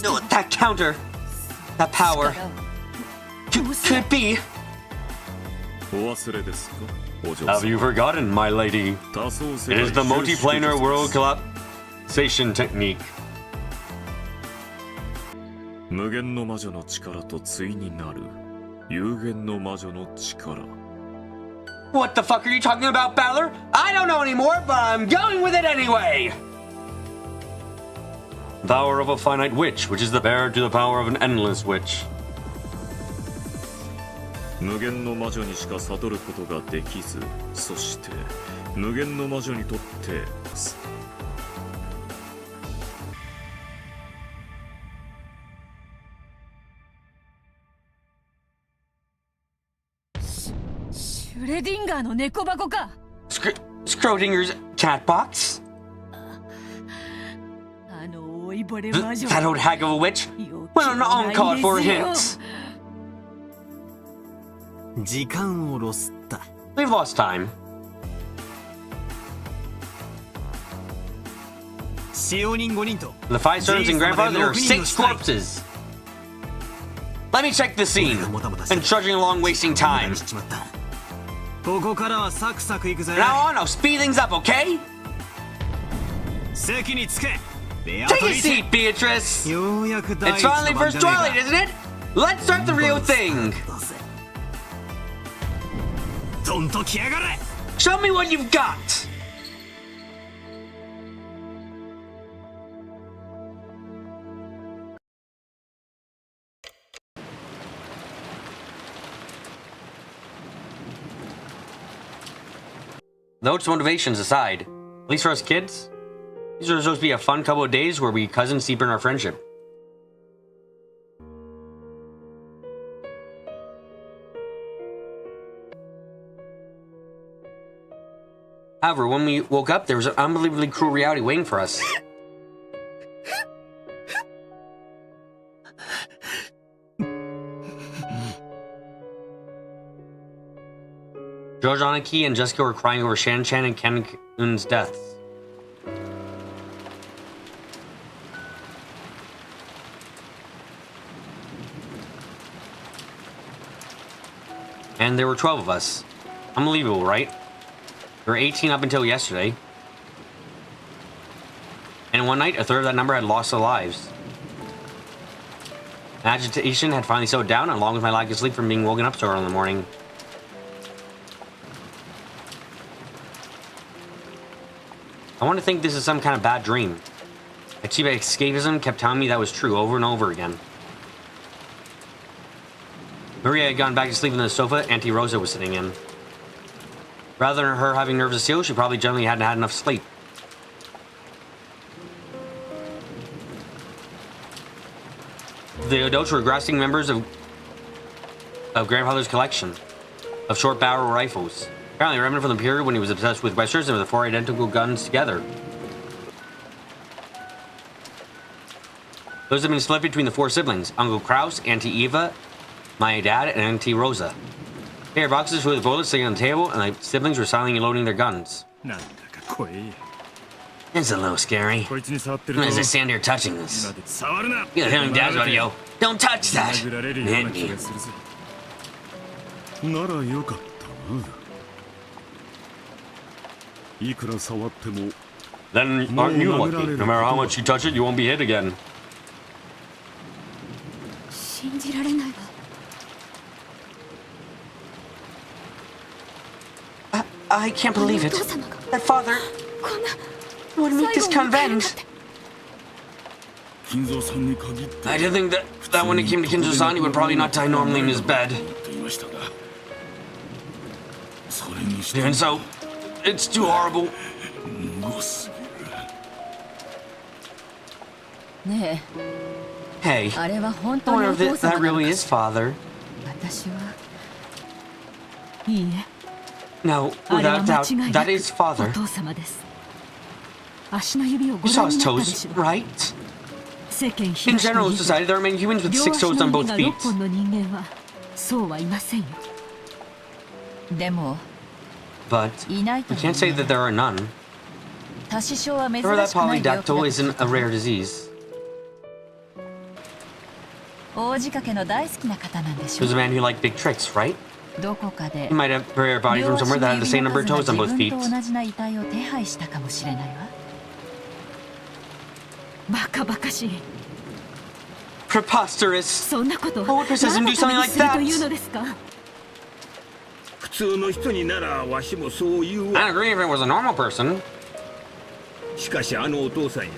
No, that counter. That power. Could it be? お忘れですか、お嬢 Have 様。 you forgotten, my lady? 多層世 It 界 is the 収集 multiplanar 術 world です collapsation technique. 無限の魔女の力と対になる有限の魔女の力。 What the fuck are you talking about, battler? I don't know anymore, but I'm going with it anyway! Power of a finite witch, which is the bearer to the power of an endless witch. 無限の魔女にしか悟ることができず、そして無限の魔女にとってシュレディンガーの猫箱か。Schrodinger's cat box? あの老いぼれ魔女。 That old hag of a witch? Went on on-call for a hint. 時間をロスった。 We've lost time. 使用人5人と The 5 servants and grandfather, there are 6 corpses. Let me check the scene. And trudging along, wasting time. ここからはサクサクいくぜ。 Now on, I'll speed things up, okay? 席につけ。 Take a seat, Beatrice. ようやく第 It's 一の finally 番 first じゃね twilight, えか。 isn't it? Let's start the real thing. どんと来やがれ。 Show me what you've got. Those motivations aside, at least for us kids, these are supposed to be a fun couple of days where we cousins deepen our friendship. However, when we woke up, there was an unbelievably cruel reality waiting for us. George Aniki and Jessica were crying over Shan Chan and Ken Kun's deaths. And there were 12 of us. Unbelievable, right? We were 18 up until yesterday. And in one night, a third of that number had lost their lives. Agitation had finally slowed down, along with my lack of sleep from being woken up so early in the morning. I want to think this is some kind of bad dream. My cheap escapism kept telling me that was true over and over again. Maria had gone back to sleep on the sofa Auntie Rosa was sitting in. Rather than her having nerves of steel, she probably generally hadn't had enough sleep. The adults were grasping members of Grandfather's collection of short barrel rifles. Apparently a remnant from the period when he was obsessed with westerns and with the 4 identical guns together. Those had been split between the 4 siblings: Uncle Kraus, Auntie Eva, my dad, and Auntie Rosa. They had boxes full of bullets sitting on the table, and the siblings were silently loading their guns. It's a little scary. As I stand here touching this. You got a feeling Dad's about to yell, "Don't touch that!" and hit me. Then aren't you lucky? No matter how much you touch it, you won't be hit again. 信じられないわ。I can't believe it. That father would make this convent. I did think that when it came to Kinzo-san, he would probably not die normally in his bed. Even so, it's too horrible. ね Hey, え、あれは本 I 当に wonder お if 父 that 様なの really か is father. 私はいいえ、 No, あれは without 間 doubt, 違いな that く is お father. 父様です。足の指を You ご saw 覧 his になったで toes, しょう。 right? 世間 In 広しと general 言う society, there are many humans with 両 six 足 toes の on 指 both が feet. 6本の人間はそうはいませんよ。でも But いない we と can't say that there are none. 多種症は珍しく Remember な that い病気だ polydactyl と isn't a rare disease. 大仕掛けの大好きな方なんでし He ょ was a man who liked big tricks, right? どこかで He might have a rare body 両 from 足 somewhere の that had the 指 same の number of 数 toes が on 自 both 分 feet. と同じな遺体を手配したかもしれないわ。バカバカしい。 Preposterous. そんなこと What does him do 何のた something めに like する that? というのですか。普通の人にならわしもそう言う I わ。 agree if it was a normal person. しかしあのお父さんや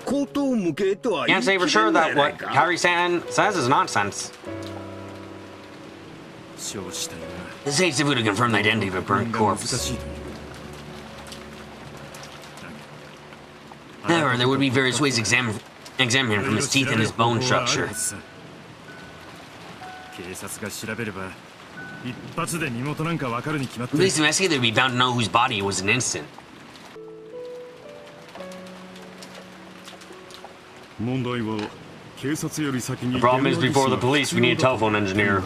口頭無形とは言 Can't い say for 切れ sure んのや that ない what か。 Harry San says is nonsense. 承知したよ The Zates would have confirmed the identity of a な burnt 難 corpse. しいという However, there would be various ways to examine him from his teeth and his bone structure. 警察が調べれば一発で身元なんかわかるに決まって At least the investigator would be bound to know whose body it was in an instant. 問題は警察より先に The problem is, before the police, we need a telephone engineer.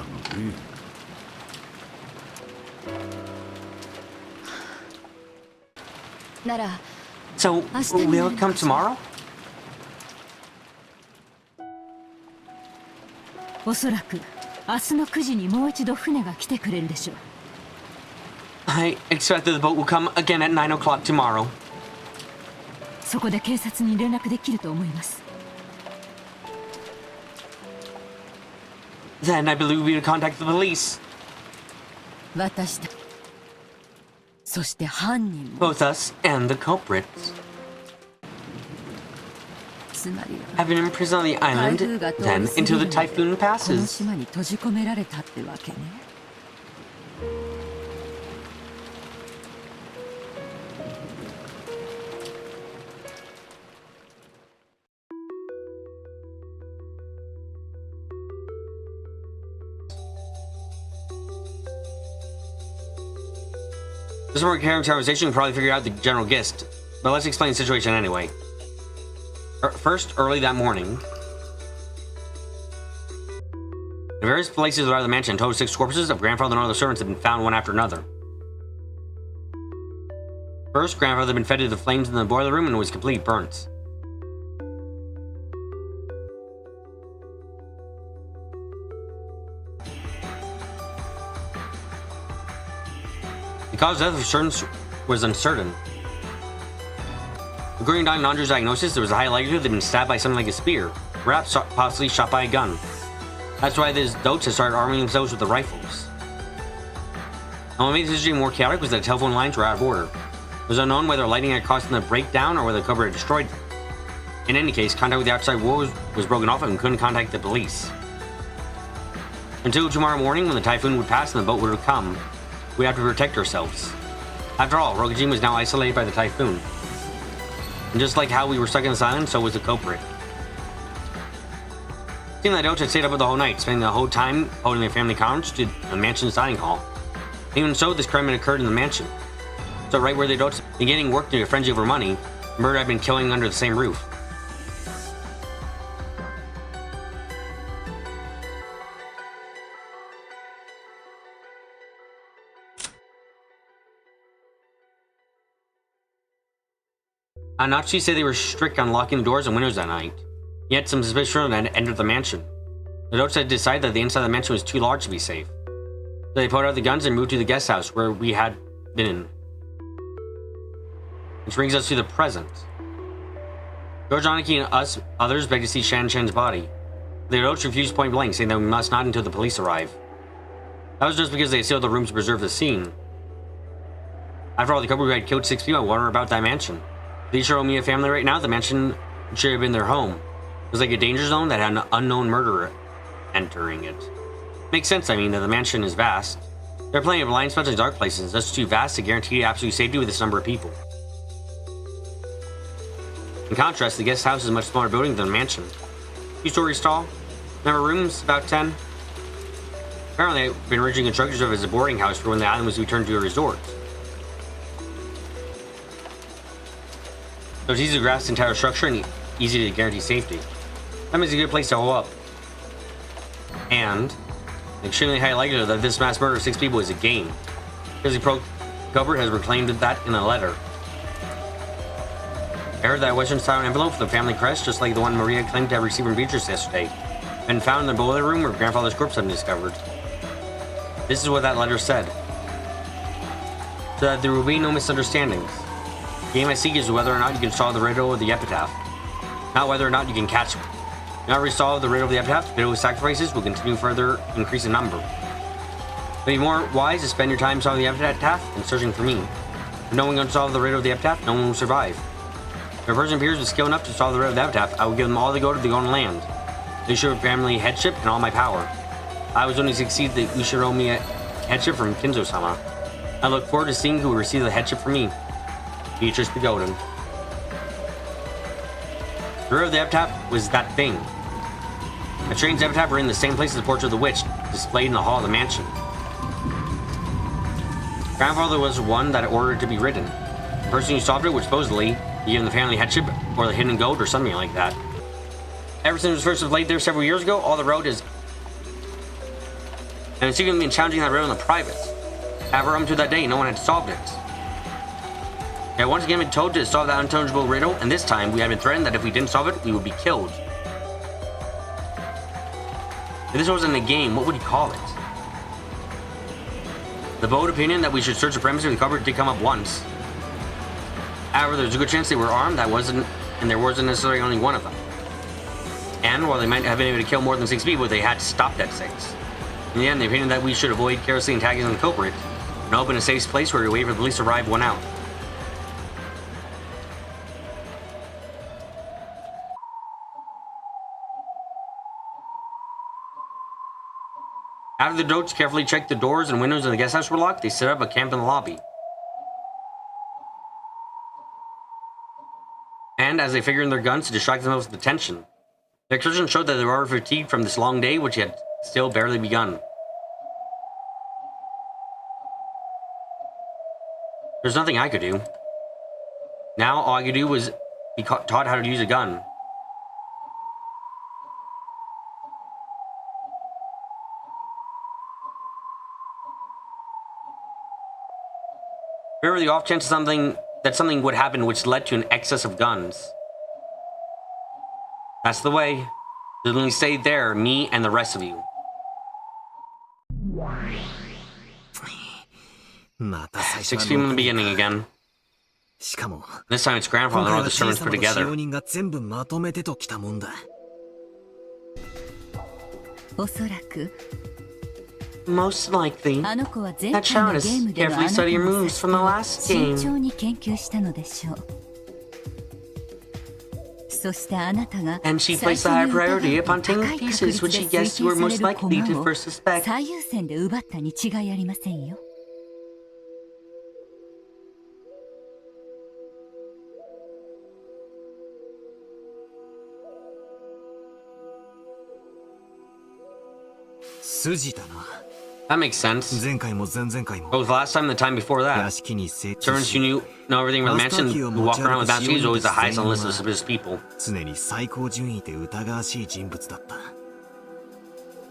なら So, will it come tomorrow? おそらく明日の9時にもう一度船が来てくれるでしょう。 I expect that the boat will come again at 9 o'clock tomorrow. そこで警察に連絡できると思います。 Then I believe we would contact the police. 私たちそして犯人も Both us and the culprits つまりは have been imprisoned on the 台 island, 風が通り then 過ぎ until る the まで typhoon この passes. 島に閉じ込められたってわけね。 This more carrying conversation, you can probably figure out the general gist. But let's explain the situation anyway. First, early that morning, in various places around the mansion, total 6 corpses of grandfather and other servants have been found one after another. First, grandfather had been fed to the flames in the boiler room and was completely burnt. The cause of death was uncertain. According to Dr. Andre's diagnosis, there was a high likelihood they'd been stabbed by something like a spear, perhaps possibly shot by a gun. That's why these dotes had started arming themselves with the rifles. And what made this situation more chaotic was that the telephone lines were out of order. It was unknown whether lightning had caused them to break down or whether the cupboard had destroyed them. In any case, contact with the outside world was broken off and we couldn't contact the police. Until tomorrow morning, when the typhoon would pass and the boat would have come, we have to protect ourselves. After all, Rokujin was now isolated by the typhoon. And just like how we were stuck in this island, so was the culprit. It seemed that Dotes had stayed up the whole night, spending the whole time holding their family conference to the mansion's dining hall. Even so, this crime had occurred in the mansion. So right where the Dotes had been getting work to a frenzy over money, murder had been killing under the same roof. Anachi said they were strict on locking the doors and windows that night. Yet some suspicion had entered the mansion. The Dotes had decided that the inside of the mansion was too large to be safe. So they pulled out the guns and moved to the guest house where we had been. Which brings us to the present. George Aniki and us others begged to see Shan Shen's body. The Dotes refused point blank, saying that we must not until the police arrive. That was just because they had sealed the rooms to preserve the scene. After all, the couple who had killed 6 people were about that mansion. These are Omiya family right now. The mansion should have been their home. It was like a danger zone that had an unknown murderer entering it. Makes sense, I mean, that the mansion is vast. There are plenty of blind spots and dark places, that's too vast to guarantee absolute safety with this number of people. In contrast, the guest house is a much smaller building than the mansion. 2 stories tall, number of rooms about 10. Apparently, they've been originally constructed as a boarding house for when the island was returned to a resort. So it's easy to grasp the entire structure and easy to guarantee safety. That means a good place to hole up. And an extremely high likelihood that this mass murder of 6 people is a game. Because the Pro Cupboard has reclaimed that in a letter. I heard that Western style envelope with the family crest, just like the one Maria claimed to have received from Beatrice yesterday, and found in the boiler room where grandfather's corpse had been discovered. This is what that letter said. So that there will be no misunderstandings. The game I seek is whether or not you can solve the riddle of the epitaph, not whether or not you can catch it. Now resolve the riddle of the epitaph, biddle sacrifices will continue further increase in number. It would be more wise to spend your time solving the epitaph than searching for me. If no one can solve the riddle of the epitaph, no one will survive. If a person appears with skill enough to solve the riddle of the epitaph, I will give them all the gold of the golden land, the Ushiro family headship, and all my power. I was only succeed the Ushiromi headship from Kinzo-sama. I look forward to seeing who will receive the headship from me. Beatrice the Golden. The riddle of the epitaph was that thing. A strange epitaph were in the same place as the portrait of the witch, displayed in the hall of the mansion. Grandfather was one that ordered to be written. The person who solved it would supposedly be given the family headship, or the hidden gold, or something like that. Ever since it was first laid there several years ago, all the road is... And it's even been challenging that riddle in the private. However, up to that day, no one had solved it. I had once again been told to solve that unintelligible riddle, and this time we had been threatened that if we didn't solve it, we would be killed. If this wasn't a game, what would you call it? The bold opinion that we should search the premises of the cupboard did come up once. However, there's a good chance they were armed, and there wasn't necessarily only one of them. And while they might have been able to kill more than 6 people, they had to stop at 6. In the end, the opinion that we should avoid carelessly antagonizing the culprit and open a safe place where we wait for the police to arrive won out. After the adults carefully checked the doors and windows of the guest house were locked, they set up a camp in the lobby. And as they figured in their guns to distract themselves with the tension, their excursion showed that they were fatigued from this long day, which had still barely begun. There's nothing I could do. Now all I could do was be taught how to use a gun. Remember the off chance that something would happen which led to an excess of guns. That's the way. Then we stay there, me and the rest of you. また最 6 初 people in は the beginning again. しかも This time it's 今 grandfather 回 and all は the 小 servants さ put な使 together. 用人が全部まとめてときたもんだ。おそらく Most likely, あの子は前 that 回の child ゲ has ームでのあ carefully なた studied your の moves from the last 作戦を game. 慎重に研究したのでしょう。そしてあなたが And she 最 placed the 初 high に priority 疑 upon う高 taking い pieces 確 which 率 she で guessed you were 追求 most される likely to 駒を first suspect. 最優先で奪ったに違いありませんよ。筋だな。 That makes sense. 前回も前々回も Both last time and the time before 屋 that. 敷に設置 Servants し who know everything about the mansion who walk around with mask is always the highest on the list of suspicious people. 常に最高順位で疑わしい人物だった。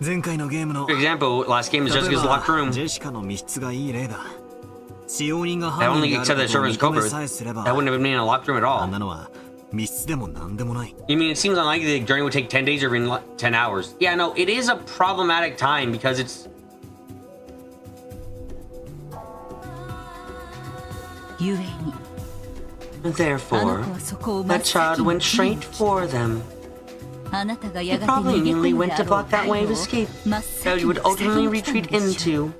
前回のゲームの For example, last game is 例え Jessica's ば locked room. ジェシカの密室がいい例だ。使用人が I 犯人 only であ accepted る the ことを servant's 認め culprit. さえすれば That wouldn't have been in a locked room at あん all. なのは密室でも何でもない。 You mean it seems unlikely the journey would take 10 days or even 10 hours? Yeah, no, it is a problematic time because it's... ゆえに Therefore, あの子はそこを真 that っ先 child に went straight for them. あなたが He やがて probably 逃げ込 immediately む went で to あろう block that way of 回路を escape 真っ that 先 you に would 塞 ultimately ぎに来たの retreat でしょう。 into.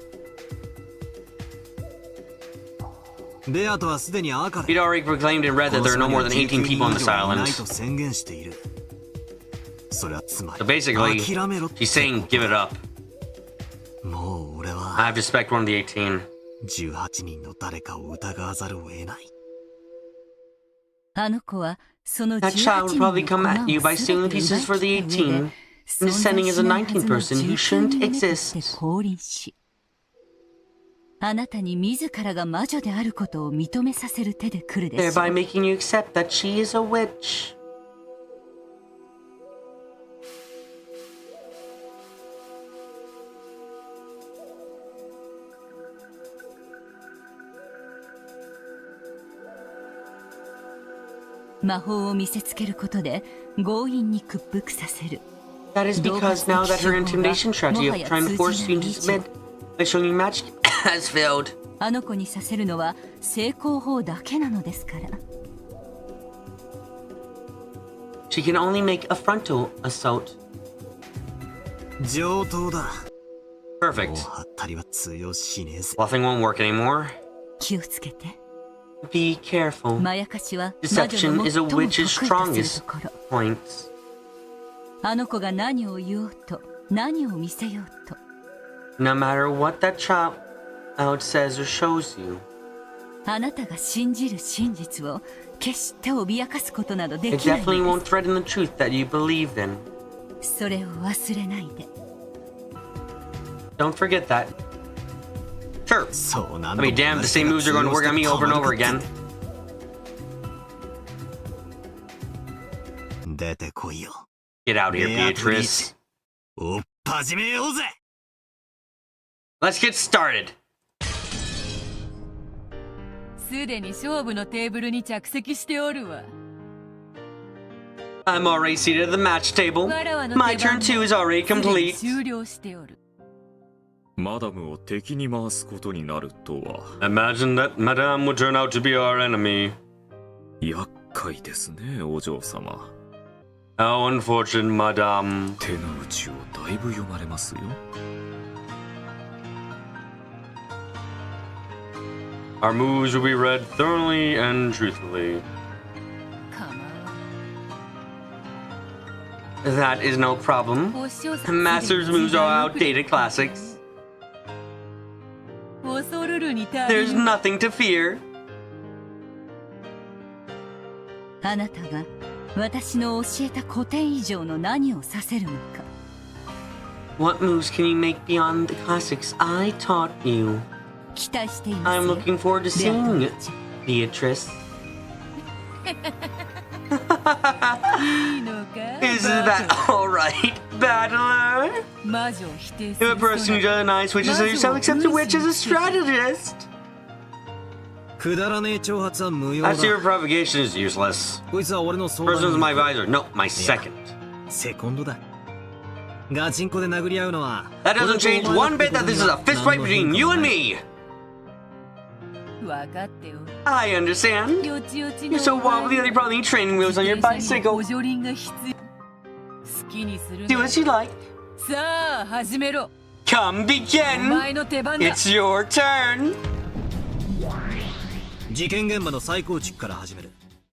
ベアトはすでに赤 He'd で already proclaimed and read that there are no more than 18 people on this ない island. と宣言している。それはつま So り basically, 諦めろって she's saying give it up. もう俺 I は have to suspect one of the 18. 18人の誰かを疑わざるを得ない。あの子はその That 18 child 人 would の probably 駒 come を at you by 全 stealing て pieces 奪い for the 切った上 18で and 存 descending 在 as し a ないは 19ずの person who 19 shouldn't 人目として exist. 降臨しあなたに自らが魔女であることを認めさせる手で来るでしょう。 Thereby making you accept that she is a witch. 魔法を見せつけることで強引に屈服させる。 That is because now that her intimidation strategy of trying to force you to submit by showing you magic has failed. あの子にさせるのは成功法だけなのですから。 She can only make a frontal assault. 上等だ。 Perfect. もうはったりは通用しねえぜ。 Bluffing won't work anymore. 気をつけて。 Be careful. まやかしは魔女 Deception の is 最 a も得意 witch's とすると strongest ころ。 points. あの子が何を言おうと何を見せようと。 No matter what that child says or shows you, あなたが信じる真実を決して脅かすことなどで it きない definitely の won't で threaten the truth that you believe in. す。それを忘れないで。 Don't forget that. Sure. そうなん I'll be damned, the same moves are going to work on me over and over again. 出てこいよ。 Get out here, ベアトリー Beatrice. チおっ始めようぜ。 Let's get started. すでに勝負のテーブルに着席しておるわ。 I'm already seated at the match table. わらわの My 手番 turn も 2 is already すでに complete. 終了しておる。マダムを敵に回すことになるとは Imagine that Madame would turn out to be our enemy. 厄介ですね、お嬢様。 How unfortunate, Madame. 手の内をだいぶ読まれますよ。 Our moves will be read thoroughly and truthfully. かま That is no problem. わん。お師匠さん Master's moves are outdated classics. 恐るるに足り There's ぬ。 nothing to fear. あなたが私の教えた古典以上の何をさせるのか。 What moves can you make beyond the classics I taught you? 期待しています I'm よ。 looking forward to ベアト seeing リ it, ーチェ Beatrice. いいのか Isn't that alright, battler? 魔女を否定す If る a person who 人な denies witches as yourself accepts a witch as a strategist. くだらねえ挑発は無用だ。 I see your provocation is useless. こいつは俺の相 First 談 one's my advisor. No, my second. セコンドだ。ガチンコで殴り合うのは That doesn't change one bit that this is a fist fight between you and me. 分かっておる。 I understand. よちよち You're の so wobbly that you probably need training wheels on your 自転車に bicycle. 補助輪が必要。好きにする Do な。 as you like. さあ始めろ。 Come お begin. 前の手番だ。 It's your turn. 事件現場の再構築から始める。